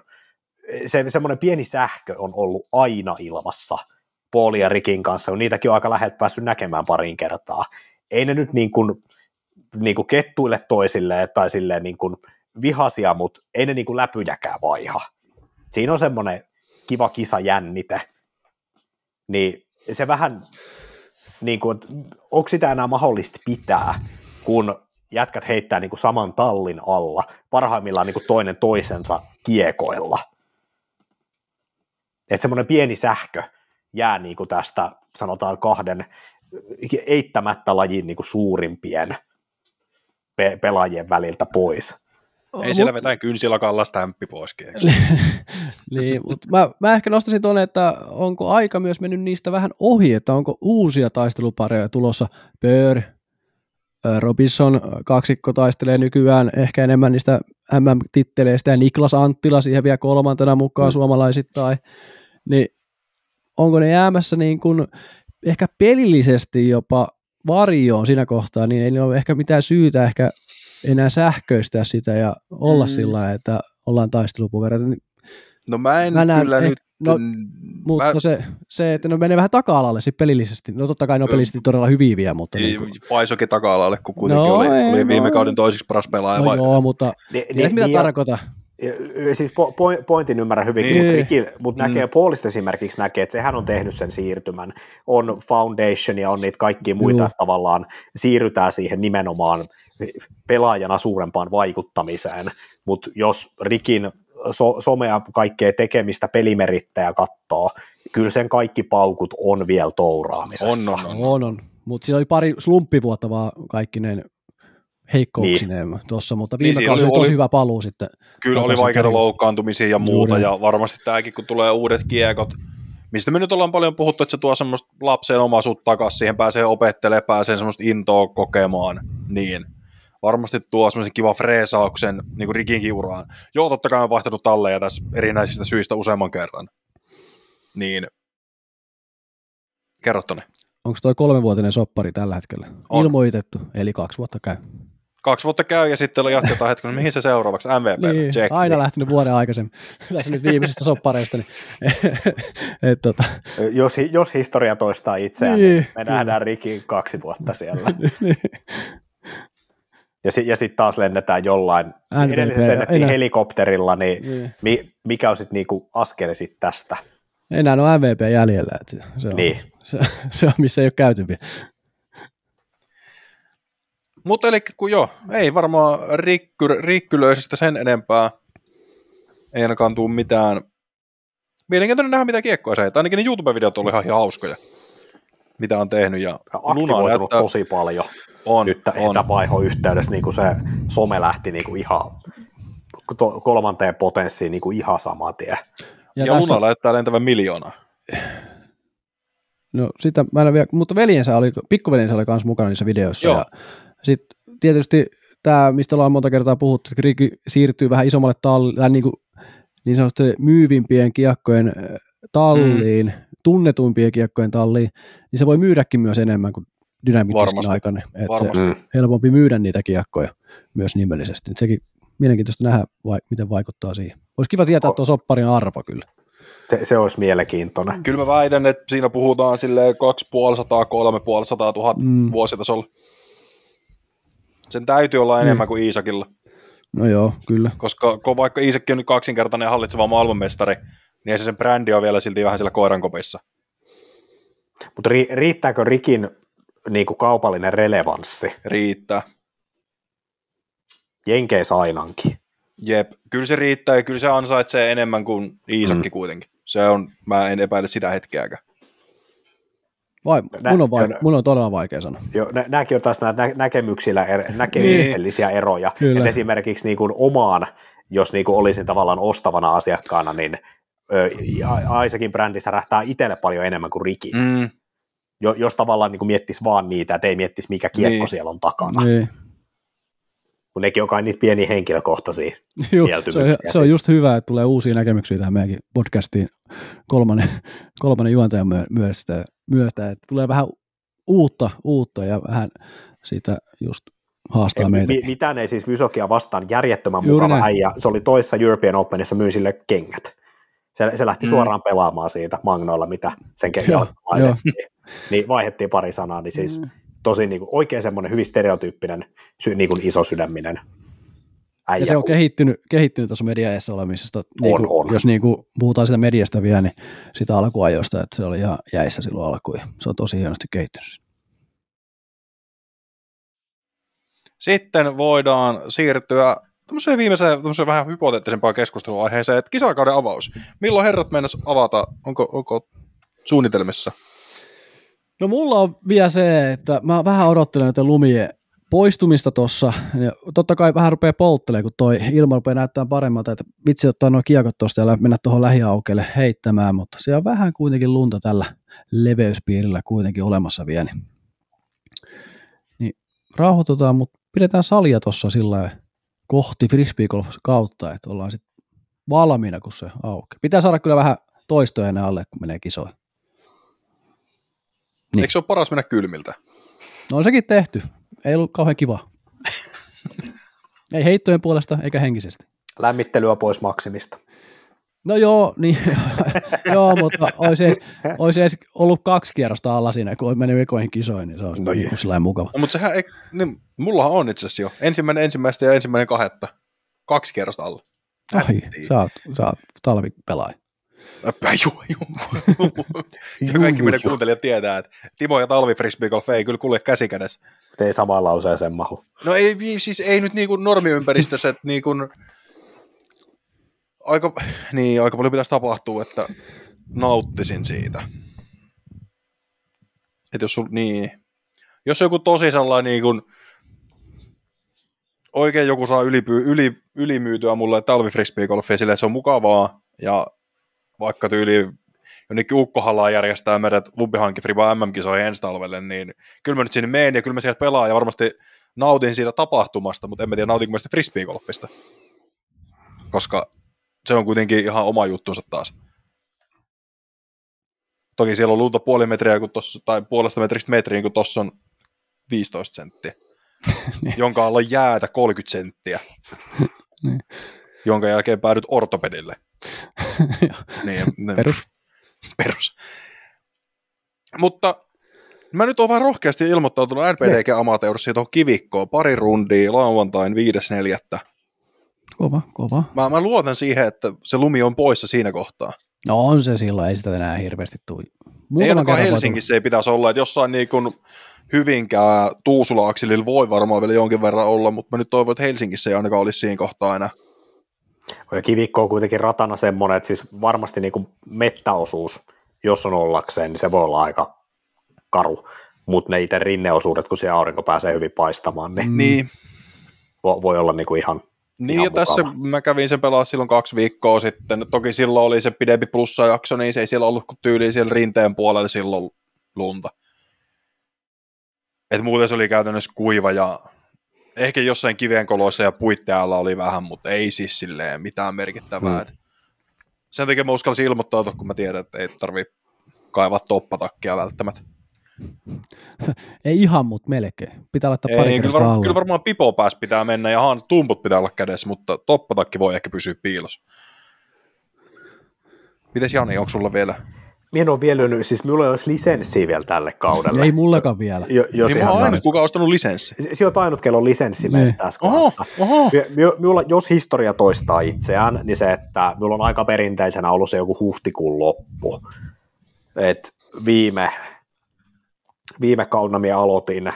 S3: semmoinen pieni sähkö on ollut aina ilmassa Paulin ja Rikin kanssa, kun niitäkin on aika läheltä päässyt näkemään pariin kertaa. Ei ne nyt niin kuin kettuille toisilleen tai silleen niin kuin vihasia, mutta ei ne niin kuin läpyjäkään vaiha. Siinä on semmoinen kiva kisajännite. Niin se vähän, niin kuin, onko sitä enää mahdollista pitää, kun jätkät heittää niin kuin saman tallin alla, parhaimmillaan niin kuin toinen toisensa kiekoilla. Että semmoinen pieni sähkö jää niin kuin tästä, sanotaan 2 eittämättä lajin niin kuin suurimpien pelaajien väliltä pois.
S1: Ei siellä vetään kynsilakalla stämppi poiskin.
S2: Niin, mutta mä ehkä nostaisin tuonne, että onko aika myös mennyt niistä vähän ohi, että onko uusia taistelupareja tulossa. Robinson kaksikko taistelee nykyään ehkä enemmän niistä MM-titteleistä ja Niklas Anttila siihen vielä 3. mukaan suomalaisittain. Niin onko ne jäämässä niin kuin ehkä pelillisesti jopa varjoon siinä kohtaa, niin ei ole ehkä mitään syytä ehkä enää sähköistää sitä ja olla sillä lailla, että ollaan taistelupuvereita.
S1: No mä en kyllä nyt...
S2: Mutta se, että ne menee vähän taka-alalle sit pelillisesti. No totta kai ne on pelillisesti todella hyviä vielä, mutta...
S1: Faisokin taka-alalle, kun kuitenkin oli viime kauden toiseksi paras pelaaja.
S2: No joo, mutta tiedät mitä tarkoitan?
S3: Siis pointin ymmärrän hyvinkin, mutta näkee, Paulista esimerkiksi näkee, että sehän on tehnyt sen siirtymän. On Foundation ja on niitä kaikkia muita, tavallaan siirrytään siihen nimenomaan pelaajana suurempaan vaikuttamiseen, mutta jos Rikin somea kaikkea tekemistä pelimerittäjä katsoo, kyllä sen kaikki paukut on vielä touraamisessa.
S2: On. Mutta siinä oli pari slumppivuotta vaan kaikkineen heikkouksineen tuossa, mutta viime kausi oli tosi hyvä paluu sitten.
S1: Kyllä oli vaikeita loukkaantumisia ja muuta, ja varmasti tämäkin, kun tulee uudet kiekot, mistä me nyt ollaan paljon puhuttu, että se tuo semmoista lapsen omaisuutta takaisin, siihen pääsee opettelemaan, pääsee semmoista intoa kokemaan, niin varmasti tuo semmoisen kivan freesauksen niin kuin Rikinkin uraan. Joo, totta kai on vaihtanut talleja tässä erinäisistä syistä useamman kerran. Niin, kerro tonne.
S2: Onko toi 3-vuotinen soppari tällä hetkellä? On. Ilmoitettu, eli 2 vuotta käy.
S1: 2 vuotta käy ja sitten jatketaan hetken, mihin se seuraavaksi? MVP,
S2: niin,
S1: check.
S2: Aina lähtenyt vuoden aikaisemmin. Tässä nyt viimeisistä soppareista. Niin,
S3: jos historia toistaa itseään, niin me nähdään Rikin 2 vuotta siellä. Ja sitten taas lennetään jollain. Edellisesti lennettiin helikopterilla, niin mikä on sitten niinku askel sit tästä?
S2: Enää on MVP jäljellä. Se on, missä ei ole käyty vielä.
S1: Mutta eli kun ei varmaan rikkylöisistä sen enempää. Ei ainakaan tule mitään. Mielenkiintoinen nähdä, mitä kiekkoa se. Ainakin ne YouTube-videot oli ihan hauskoja, mitä on tehtehnyt. Ja
S3: aktivoitunut tosi paljon. Nyt etävaihoyhteydessä niin se some lähti niin ihan 3. potenssiin niin ihan saman tien.
S1: Ja Luna näyttää lentävän 1 000 000.
S2: No sitä mä en vielä, mutta pikkuveljensä oli myös mukana niissä videoissa. Joo. Ja sitten tietysti tämä, mistä ollaan monta kertaa puhuttu, että Riki siirtyy vähän isommalle tallille, niin sanotusti myyvimpien kiekkojen talliin, tunnetuimpien kiekkojen talliin, niin se voi myydäkin myös enemmän kuin Dynamitiskin aikana. Että se helpompi myydä niitä kiekkoja myös nimellisesti. Et sekin mielenkiintoista nähdä, miten vaikuttaa siihen. Olisi kiva tietää tuon sopparin arvo kyllä.
S3: Se olisi mielenkiintoinen.
S1: Kyllä mä väitän, että siinä puhutaan silleen 250 000 vuositasolla. Sen täytyy olla enemmän kuin Iisakilla.
S2: No joo, kyllä.
S1: Koska vaikka Iisakki on nyt kaksinkertainen ja hallitseva maailmanmestari, niin se sen brändi on vielä silti vähän siellä koirankopissa.
S3: Mutta riittääkö Rikin niinku kaupallinen relevanssi?
S1: Riittää.
S3: Jenkeissä ainakin.
S1: Jep, kyllä se riittää ja kyllä se ansaitsee enemmän kuin Iisakki kuitenkin. Se on, mä en epäile sitä hetkeäkään.
S2: Mun on todella vaikea sanoa.
S3: Joo, nämäkin on taas näkemyksellisiä eroja. Et esimerkiksi niin kuin omaan, jos niin kuin olisin tavallaan ostavana asiakkaana, niin Isaacin brändi särähtää itselle paljon enemmän kuin Riki. Jos tavallaan niin kuin miettisi vaan niitä, että ei miettisi mikä kiekko siellä on takana.
S2: Niin.
S3: Kun nekin on kai niitä pieniä henkilökohtaisia mieltymyksiä.
S2: Se on just hyvä, että tulee uusia näkemyksiä tähän meidänkin podcastiin kolmannen juontajan myöstä, että tulee vähän uutta ja vähän siitä just haastaa meitä.
S3: Mitään ei siis Vysokia vastaan, järjettömän mukava äijä. Se oli toissa European Openissa, myi sille kengät. Se lähti suoraan pelaamaan siitä Magnoilla, mitä sen kengällä laitettiin. Niin vaihdettiin pari sanaa, niin siis tosi niin kuin, oikein semmoinen hyvin stereotyyppinen niin kuin isosydäminen äijä.
S2: Ja se on kehittynyt tuossa mediaessa olemisesta, jos niin kuin puhutaan sitä mediasta vielä, niin sitä alkuajoista, että se oli ihan jäissä silloin alkuun, ja se on tosi hienosti kehittynyt.
S1: Sitten voidaan siirtyä tämmöiseen viimeiseen vähän hypoteettisempaan keskusteluaiheeseen, että kisakauden avaus. Milloin herrat mennäs avata? Onko suunnitelmissa?
S2: No mulla on vielä se, että mä vähän odottelen näitä lumien poistumista tuossa. Totta kai vähän rupeaa polttelemaan, kun toi ilma rupeaa näyttämään paremmalta, että vitsi ottaa nuo kiekot tuosta ja mennä tuohon lähiaukeelle heittämään, mutta se on vähän kuitenkin lunta tällä leveyspiirillä kuitenkin olemassa vielä. Niin rauhoitutaan, mutta pidetään salia tuossa sillä kohti frisbeegolf kautta, että ollaan sitten valmiina, kun se aukeaa. Pitää saada kyllä vähän toistoja enää alle, kun menee kisoihin.
S1: Niin. Eikö se ole paras mennä kylmiltä?
S2: No on sekin tehty. Ei ollut kauhean kiva. Ei heittojen puolesta eikä henkisesti.
S3: Lämmittelyä pois maksimista.
S2: No joo, niin, joo, mutta olisi edes ollut 2 kierrosta alla siinä, kun meni ekoihin kisoihin, niin se olisi niin sellainen mukava.
S1: No, mutta sehän ei, niin, mullahan on itse asiassa jo. Ensimmäistä ja 1.2. 2 kierrosta alla.
S2: Ai, sä oot talvipelaaja.
S1: Ja kaikki meidän kuuntelijat tietää, että Timo ja talvi frisbeegolf ei kyllä kulje käsi kädessä.
S3: Ei samaan lauseeseen mahu.
S1: No ei, siis ei nyt niin kuin normiympäristössä, että niin kuin aika paljon pitäisi tapahtua, että nauttisin siitä. Että jos joku tosi sellainen niin kuin, oikein joku saa ylimyytyä mulle talvifrisbeegolfia silleen, että se on mukavaa ja vaikka tyyli jonnekin ukkohallaan järjestää meidät Lumpihanki-Friba MM-kisoihin ensi talvelle, niin kyllä mä nyt sinne menen ja kyllä mä sieltä pelaan ja varmasti nautin siitä tapahtumasta, mutta en mä tiedä nautinko mä sitä frisbeegolfista, koska se on kuitenkin ihan oma juttunsa taas. Toki siellä on lunta puoli metriä tai puolesta metristä metriin, kun tossa on 15 senttiä, jonka alla jäätä 30 senttiä, jonka jälkeen päädyt ortopedille. Perus. Mutta mä nyt oon vähän rohkeasti ilmoittautunut NPDG Amateursia tuohon kivikkoon. 2 rundia lauantain 5.4.
S2: Kova.
S1: Mä luotan siihen, että se lumi on poissa siinä kohtaa.
S2: No on se silloin, ei sitä enää hirveästi tule.
S1: Ei ainakaan Helsingissä ei pitäisi olla, että jossain niin kuin Hyvinkää Tuusula-akselilla voi varmaan vielä jonkin verran olla, mutta mä nyt toivon, että Helsingissä ei ainakaan olisi siinä kohtaa enää.
S3: Ja kivikko on kuitenkin ratana semmoinen, että siis varmasti niin kuin mettäosuus, jos on ollakseen, niin se voi olla aika karu, mutta ne itse rinneosuudet, kun siellä aurinko pääsee hyvin paistamaan, niin. Voi olla niin kuin ihan
S1: ja tässä mä kävin sen pelaa silloin 2 viikkoa sitten, toki silloin oli se pidempi plussajakso, niin se ei siellä ollut kuin tyyliin siellä rinteen puolella silloin lunta. Et muuten se oli käytännössä kuiva ja ehkä jossain kivenkoloissa ja puittealla oli vähän, mutta ei siis silleen mitään merkittävää. Sen takia mä uskalsin ilmoittautua, kun mä tiedän, että ei tarvitse kaivaa toppatakkia välttämättä.
S2: Ei ihan, mutta melkein. Pitää laittaa pari kertaa alla.
S1: Kyllä varmaan pipo päässä pitää mennä ja tumput pitää olla kädessä, mutta toppatakki voi ehkä pysyä piilossa. Mites Jani, onko sulla vielä?
S3: Minä en ole vielä lyönyt, siis minulla ei olisi lisenssiä vielä tälle kaudelle.
S2: Ei mullakaan vielä.
S1: Niin mä oon ainut, kuka on ostanut lisenssi.
S3: Se on ainut, kello on lisenssi meistä tässä kohdassa. Jos historia toistaa itseään, niin se, että minulla on aika perinteisenä ollut se joku huhtikuun loppu. Et viime kaudella minä aloitin,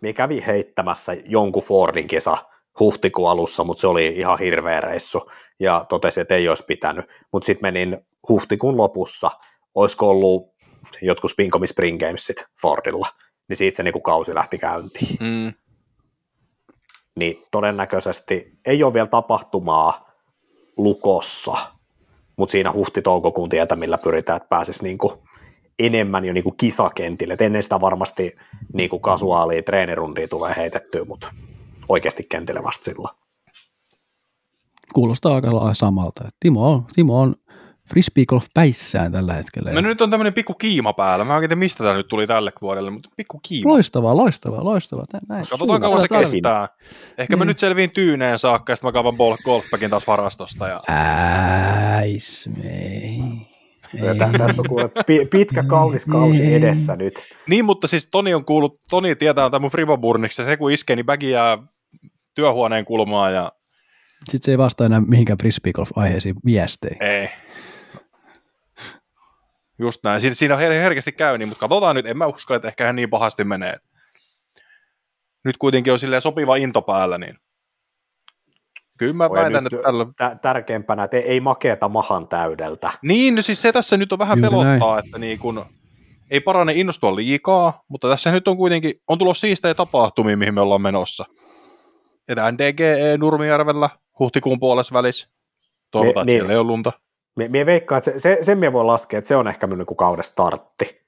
S3: minä kävin heittämässä jonkun Fordin kisa huhtikuun alussa, mutta se oli ihan hirveä reissu ja totesin, että ei olisi pitänyt. Mutta sitten menin huhtikuun lopussa, olisiko ollut jotkut Spincomi Spring Gamesit Fordilla, niin siitä se niinku kausi lähti käyntiin. Niin todennäköisesti ei ole vielä tapahtumaa lukossa, mutta siinä huhti-toukokuun tietämillä pyritään, että pääsisi niinku enemmän jo niinku kisakentille. Et ennen sitä varmasti niinku kasuaalia treenirundia tulee heitettyä, mutta oikeasti kentille vasta silloin.
S2: Kuulostaa aika samalta. Timo on frisbeegolf päissään tällä hetkellä.
S1: No nyt on tämmöinen pikku kiima päällä. Mä en tiedä, mistä tämä nyt tuli tälle vuodelle, mutta pikku kiima.
S2: Loistavaa.
S1: Katsotaan kauan se kestää. Ehkä mä nyt selviin Tyyneen saakka, ja sitten mä kaavan golfbagin taas varastosta. Ja...
S3: Tässä on kuule pitkä kaunis kausi edessä nyt.
S1: Niin, mutta siis Toni tietää tämän mun Fribaburniksi, ja se kun iskee, niin bagi jää työhuoneen kulmaan. Ja...
S2: Sitten se ei vastaa enää mihinkään frisbeegolf-aiheisiin viesteihin.
S1: Ei. Just näin. Siinä herkästi käy niin, mutta katsotaan nyt. En mä usko, että ehkä hän niin pahasti menee. Nyt kuitenkin on silleen sopiva into päällä, niin kyllä mä väitän, että tällä...
S3: Tärkeimpänä, että ei makeeta mahan täydeltä.
S1: Niin, no siis se tässä nyt on vähän pelottaa, että niin kun, ei parane innostua liikaa, mutta tässä nyt on kuitenkin, on tulossa siistejä tapahtumia, mihin me ollaan menossa. Että NDGE Nurmijärvellä huhtikuun puolessa välissä. Toivotaan, että siellä ei ole lunta.
S3: Mie veikkaan, että sen mie voi laskea, että se on ehkä minun kauden startti.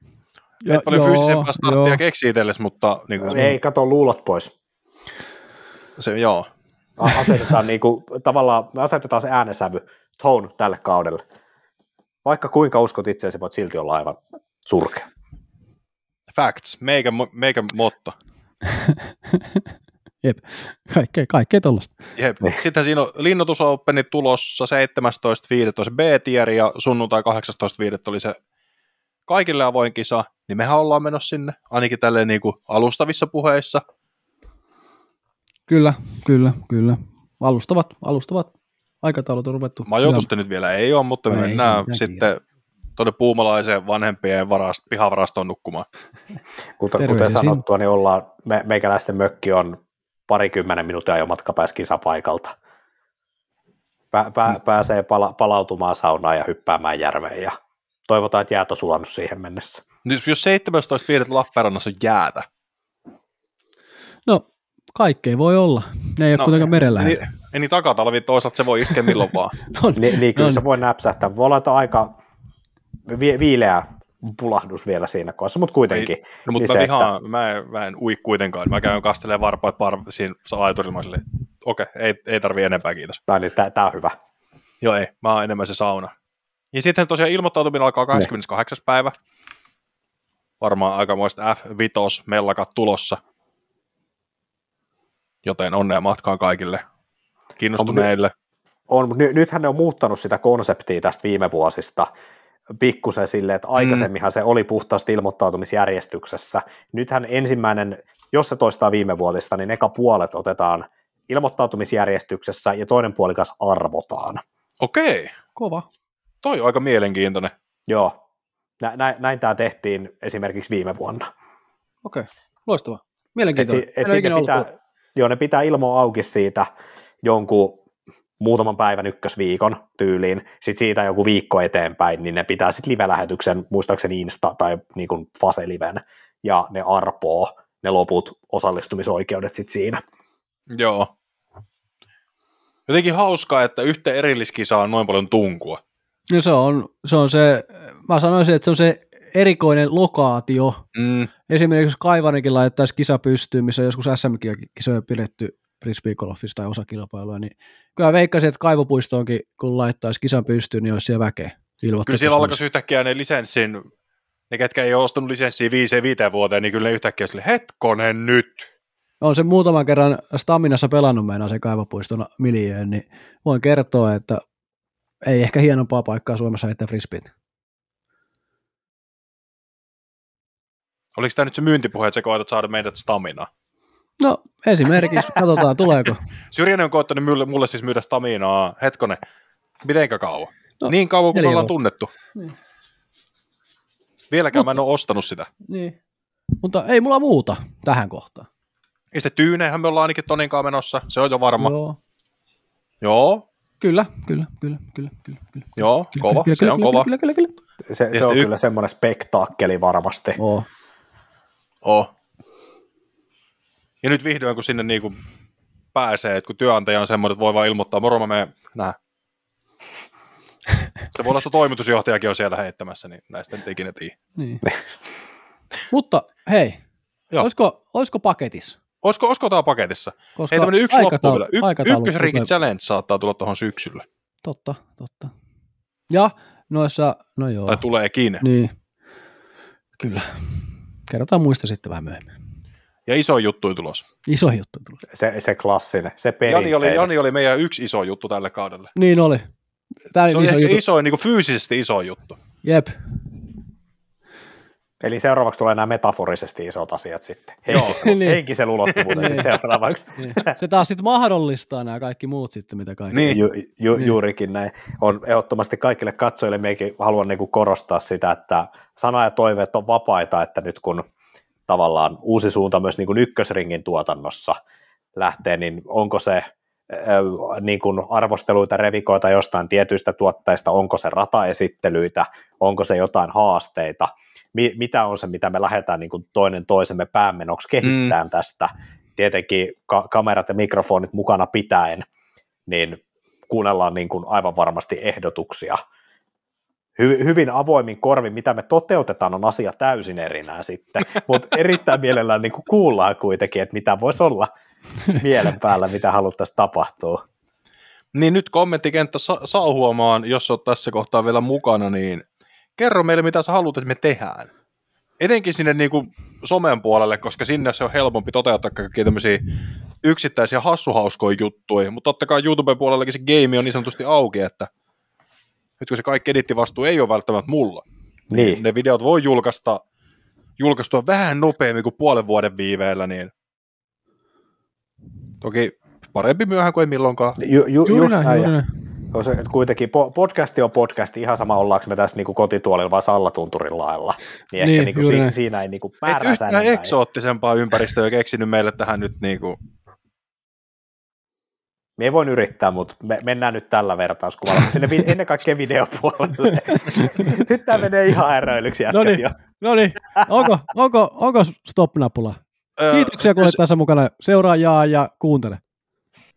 S1: Et paljon fyysisempää starttia keksi itsellesi, mutta... Niin kuin,
S3: ei, kato luulot pois.
S1: Se, joo.
S3: Asetetaan tavallaan, me asetetaan se äänesävy, tone tälle kaudelle. Vaikka kuinka uskot itseäsi, voit silti olla aivan surkea.
S1: Facts, meikä motto.
S2: Jep, kaikkea tollaista.
S1: Jep. Sitten siinä on Linnoitus Openi tulossa 17.5. B-tieri ja sunnuntai 18.5. oli se kaikille avoin kisa, niin mehän ollaan menossa sinne, ainakin tälleen niin kuin alustavissa puheissa.
S2: Kyllä. Alustavat aikataulut on ruvettu.
S1: Majoitusta nyt vielä ei ole, mutta me mennään sitten tuonne puumalaiseen vanhempien pihavarastoon nukkumaan.
S3: Kuten sanottua, niin meikäläisten mökki on 20 minuutin ajomatka päässä kisapaikalta. Pääsee palautumaan saunaan ja hyppäämään järveen ja toivotaan, että jäät on sulannut siihen mennessä.
S1: Nyt jos 17.5. Lappeenrannassa on jäätä.
S2: No, kaikkei voi olla. Ne ei ole kuitenkaan merellä.
S1: Niin takatalvi toisaalta se voi iskeä milloin vaan.
S3: Niin kyllä se voi näpsähtää. Voi olla aika viileä pulahdus vielä siinä kohdassa, mutta kuitenkin.
S1: No, mutta niin mä en ui kuitenkaan. Mä käyn kastelemaan varpaat siinä laiturilla. Okei, ei tarvii enempää, kiitos.
S3: Tää on hyvä.
S1: Joo, ei. Mä oon enemmän se sauna. Ja sitten tosiaan ilmoittautuminen alkaa 28. päivä. Varmaan aikamoista F5-mellakat tulossa. Joten onnea matkaan kaikille kiinnostuneille.
S3: Mutta nythän ne on muuttanut sitä konseptia tästä viime vuosista pikkusen silleen, että aikaisemminhan se oli puhtaasti ilmoittautumisjärjestyksessä. Nythän ensimmäinen, jos se toistaa viime vuodesta, niin eka puolet otetaan ilmoittautumisjärjestyksessä ja toinen puolikas arvotaan.
S1: Okei.
S2: Kova.
S1: Toi on aika mielenkiintoinen.
S3: Joo. Näin tämä tehtiin esimerkiksi viime vuonna.
S2: Okei. Loistavaa. Mielenkiintoinen.
S3: Ne pitää ilmoa auki siitä jonkun muutaman päivän ykkösviikon tyyliin, sitten siitä joku viikko eteenpäin, niin ne pitää sitten live-lähetyksen, muistaakseni Insta tai niin kuin Fase-liven, ja ne arpoo ne loput osallistumisoikeudet sitten siinä.
S1: Joo. Jotenkin hauskaa, että yhteen erilliskisaan on noin paljon tunkua.
S2: No se on se, mä sanoisin, että se on se erikoinen lokaatio. Esimerkiksi jos Kaivarikin laittaisi kisa pystyyn, missä joskus SM-kisoja pidetty frisbeegolfissa tai osakilpailuja, niin kyllä veikkaisin, että Kaivopuistoonkin, kun laittaisi kisan pystyyn, niin olisi siellä väkeä.
S1: Kyllä siellä alkaisi yhtäkkiä ne lisenssin, ne ketkä ei ole ostanut lisenssiä 5 vuoteen, niin kyllä ne yhtäkkiä sille, hetkonen nyt.
S2: On se muutaman kerran Staminassa pelannut meinaa se Kaivopuiston miljöön, niin voin kertoa, että ei ehkä hienompaa paikkaa Suomessa heittää frisbeet.
S1: Oliko tämä nyt se myyntipuhe, että sä koetat saada meidät Staminaa?
S2: No esimerkiksi, katsotaan tuleeko.
S1: Syrjänen on koettanut mulle siis myydä Staminaa, hetkonen, mitenkä kauan? No, niin kauan kuin ollaan tunnettu. Niin. Vieläkään mä en ole ostanut sitä.
S2: Niin. Mutta ei mulla muuta tähän kohtaan.
S1: Ja sitten Tyyneenhän me ollaan ainakin Toninkaan menossa, se on jo varma. Joo.
S2: Kyllä.
S1: Joo, kova, se on kova.
S3: Kyllä. Se on kyllä semmoinen spektaakkeli varmasti.
S1: Ja nyt vihdoin, kun sinne niin kuin pääsee, että kun työnantaja on semmoinen, että voi vaan ilmoittaa, moro mä menen nähdä. Se voi olla, että toimitusjohtajakin on siellä heittämässä, niin näistä nyt ikinä tiedä.
S2: Niin. Mutta hei, olisiko paketissa?
S1: Olisiko tämä paketissa?
S2: Koska
S1: ei tämmöinen yksi loppu vielä. Ykkösrinkin challenge saattaa tulla tuohon syksyllä.
S2: Totta. Ja noissa, no joo.
S1: Tai tuleekin.
S2: Niin, kyllä. Kerrotaan muista sitten vähän myöhemmin.
S1: Ja iso juttu tulossa.
S3: Se klassinen, se perinteinen.
S1: Jani oli meidän yksi iso juttu tälle kaudelle.
S2: Niin oli.
S1: Se oli ehkä iso, niin kuin fyysisesti iso juttu.
S2: Jep.
S3: Eli seuraavaksi tulee nämä metaforisesti isot asiat sitten. Henkisen ulottuvuuden sitten seuraavaksi.
S2: Se taas sitten mahdollistaa nämä kaikki muut sitten, mitä kaikki.
S3: Niin. Juurikin näin. On ehdottomasti kaikille katsojille, meikin haluan niin kuin korostaa sitä, että sana ja toiveet on vapaita, että nyt kun tavallaan uusi suunta myös niin kuin ykkösringin tuotannossa lähtee, niin onko se niin kuin arvosteluita, revikoita jostain tietyistä tuotteista, onko se rataesittelyitä, onko se jotain haasteita, mitä on se, mitä me lähdetään niin kuin toinen toisemme päämenoksi kehittämään tästä, tietenkin kamerat ja mikrofonit mukana pitäen, niin kuunnellaan niin kuin aivan varmasti ehdotuksia. Hyvin avoimin korvin, mitä me toteutetaan, on asia täysin erinään sitten, mutta erittäin mielellään niin kuin kuullaan kuitenkin, että mitä voisi olla mielen päällä, mitä haluttaisiin tapahtua.
S1: Niin nyt kommenttikenttä saa huomaan, jos olet tässä kohtaa vielä mukana, niin kerro meille, mitä sä haluat, että me tehdään. Etenkin sinne niin kuin somen puolelle, koska sinne se on helpompi toteuttaa kaikkia tämmöisiä yksittäisiä hassuhauskoja juttuja, mutta totta kai YouTuben puolellakin se game on niin sanotusti auki, että nyt kun se kaikki edittivastuu ei ole välttämättä mulla, niin ne videot voi julkaistua vähän nopeammin kuin puolen vuoden viiveellä, niin toki parempi myöhään kuin ei milloinkaan.
S2: Juuri näin.
S3: Kuitenkin podcasti on podcasti, ihan sama ollaanko me tässä niinku kotituolilla vai Sallatunturin lailla, niin ehkä niinku siinä ei niinku määrää
S1: yhtään eksoottisempaa ympäristöä keksinyt meille tähän nyt niinku.
S3: Me ei voin yrittää, mutta mennään nyt tällä vertauskuvalla, mutta sinne ennen kaikkea videopuolelle. Nyt tämä menee ihan häröilyksi jätkät jo.
S2: No niin, onko stop-napula? Kiitoksia, kun olet tässä mukana. Seuraa, jaa ja kuuntele.